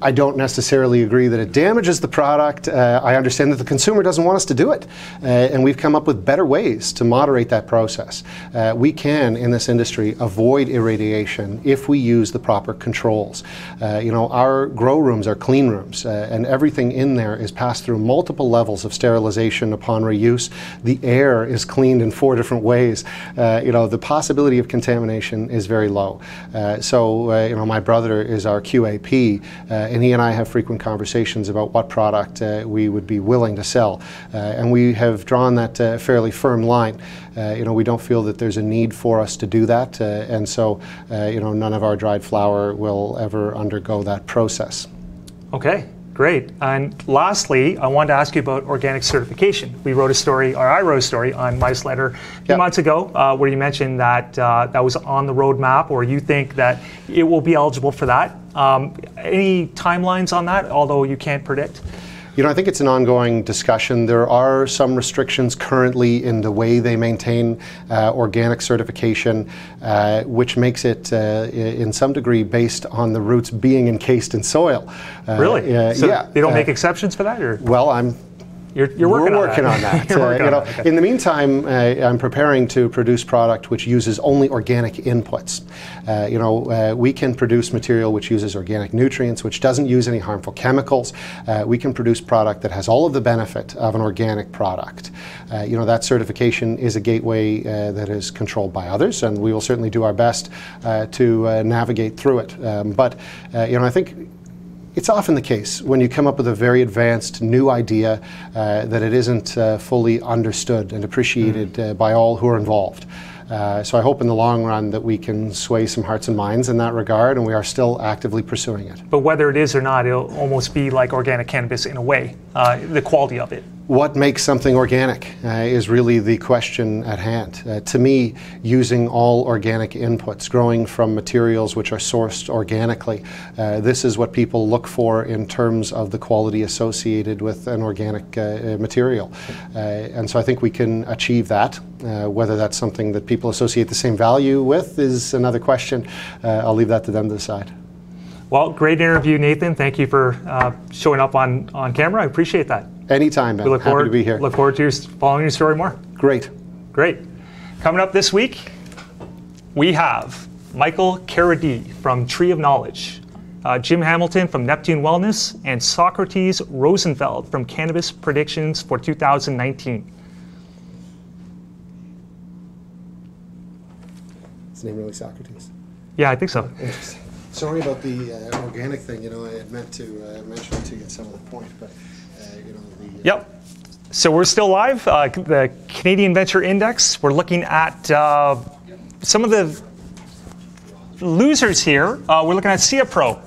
I don't necessarily agree that it damages the product. I understand that the consumer doesn't want us to do it. And we've come up with better ways to moderate that process. We can, in this industry, avoid irradiation if we use the proper controls. Our grow rooms are clean rooms, and everything in there is passed through multiple levels of sterilization upon reuse. The air is cleaned in 4 different ways. The possibility of contamination is very low. My brother is our QAP, and he and I have frequent conversations about what product we would be willing to sell. And we have drawn that fairly firm line. We don't feel that there's a need for us to do that, and so none of our dried flower will ever undergo that process. Okay, great. And lastly, I wanted to ask you about organic certification. I wrote a story on Midas Letter a few months ago where you mentioned that that was on the roadmap, or you think that it will be eligible for that. Any timelines on that, although you can't predict? I think it's an ongoing discussion. There are some restrictions currently in the way they maintain organic certification, which makes it, in some degree, based on the roots being encased in soil. Really? So they don't make exceptions for that? Or? Well, You're working on that. In the meantime, I'm preparing to produce product which uses only organic inputs. We can produce material which uses organic nutrients, which doesn't use any harmful chemicals. We can produce product that has all of the benefit of an organic product. That certification is a gateway that is controlled by others, and we will certainly do our best to navigate through it. But I think it's often the case when you come up with a very advanced new idea that it isn't fully understood and appreciated by all who are involved. So I hope in the long run that we can sway some hearts and minds in that regard, and we are still actively pursuing it. But whether it is or not, it'll almost be like organic cannabis in a way, the quality of it. What makes something organic is really the question at hand. To me, using all organic inputs, growing from materials which are sourced organically, this is what people look for in terms of the quality associated with an organic material. And so I think we can achieve that. Whether that's something that people associate the same value with is another question. I'll leave that to them to decide. Well, great interview, Nathan. Thank you for showing up on camera. I appreciate that. Anytime, Ben. Happy to be here. Look forward to following your story more. Great. Great. Coming up this week, we have Michael Carradine from Tree of Knowledge, Jim Hamilton from Neptune Wellness, and Socrates Rosenfeld from Cannabis Predictions for 2019. His name really Socrates? Yeah, I think so. Interesting. Sorry about the organic thing. I had meant to mention it to you at some of the point, but Yep. So we're still live. The Canadian Venture Index. We're looking at some of the losers here. We're looking at CiaPro,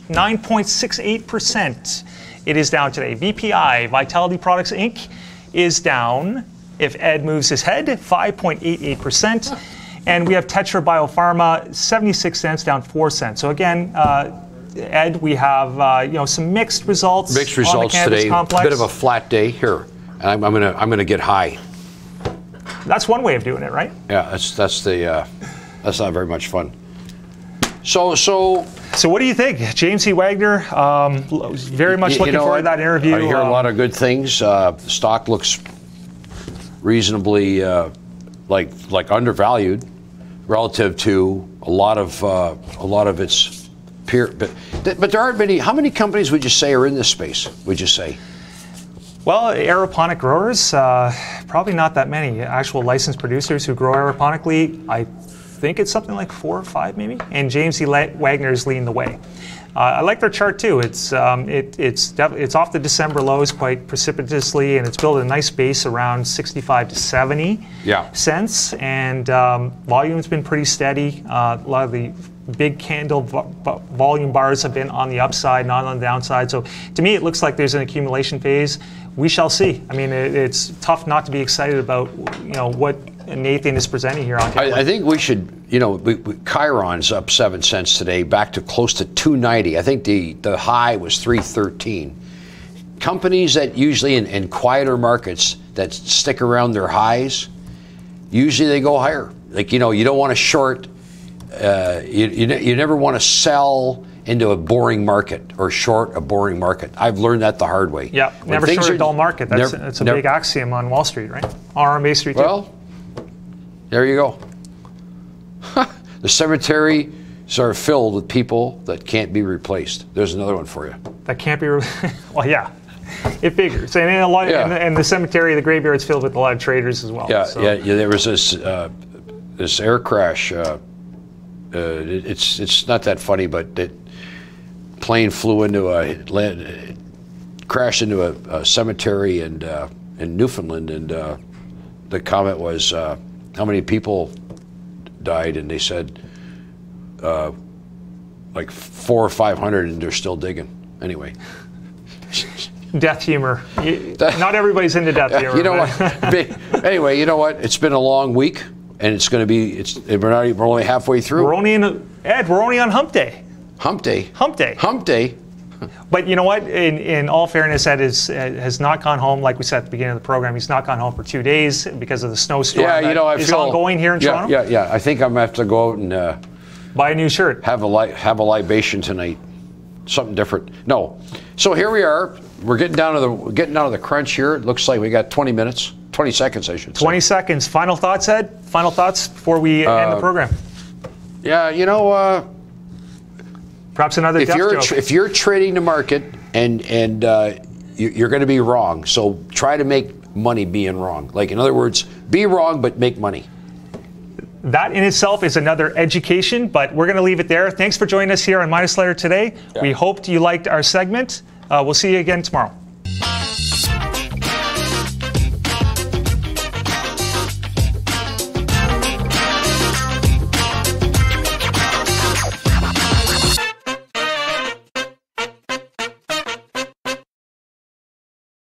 9.68%. It is down today. VPI, Vitality Products Inc., is down, if Ed moves his head, 5.88%. And we have Tetra Biopharma, 76 cents, down 4 cents. So again, Ed, we have some mixed results. Mixed results on the today. complex. Bit of a flat day here. I'm gonna get high. That's one way of doing it, right? Yeah, that's not very much fun. So what do you think, James C. Wagner? Very much looking forward to that interview. I hear a lot of good things. Stock looks reasonably like undervalued relative to a lot of its peer. But there aren't many. How many companies would you say are in this space? Would you say? Well, aeroponic growers, probably not that many. Actual licensed producers who grow aeroponically, I think it's something like 4 or 5 maybe. And James C. Wagner is leading the way. I like their chart too. It's off the December lows quite precipitously, and it's built a nice base around 65 to 70 cents. And volume's been pretty steady. A lot of the big candle volume bars have been on the upside, not on the downside. So to me, it looks like there's an accumulation phase. We shall see. I mean, it's tough not to be excited about what Nathan is presenting here on camera. I think we should, Chiron's up 7 cents today, back to close to 290. I think the high was 313. Companies that usually in quieter markets that stick around their highs, usually they go higher. Like, you don't want to short, you never want to sell into a boring market or short a boring market. I've learned that the hard way. Yeah, never short a dull market. That's a big axiom on Wall Street, right? On Bay Street too. Well, there you go. The cemeteries are filled with people that can't be replaced. There's another one for you. That can't be. Well, yeah, it figures, and a lot, and the cemetery, the graveyard's filled with a lot of traders as well. Yeah, so. yeah. There was this air crash. It's not that funny, but that plane flew into crashed into a cemetery in Newfoundland, and the comment was how many people died, and they said like 400 or 500, and they're still digging. Anyway, death humor. Not everybody's into death humor. You know what? Anyway, you know what? It's been a long week, and it's going to be. We're only halfway through. We're only we're only on hump day. Hump day. Hump day. Hump day. But you know what? In all fairness, Ed has not gone home. Like we said at the beginning of the program, he's not gone home for 2 days because of the snowstorm. Yeah, I is feel ongoing here in Toronto. Yeah. I think I'm gonna have to go out and buy a new shirt. Have a libation tonight. Something different. No. So here we are. We're getting down to the crunch here. It looks like we got 20 minutes, 20 seconds, I should say. 20 seconds. Final thoughts, Ed? Final thoughts before we end the program? Yeah, perhaps another death joke. If you're trading the market and you're going to be wrong, so try to make money being wrong. Like, in other words, be wrong but make money. That in itself is another education, but we're going to leave it there. Thanks for joining us here on Midas Letter today. Yeah. We hoped you liked our segment. We'll see you again tomorrow.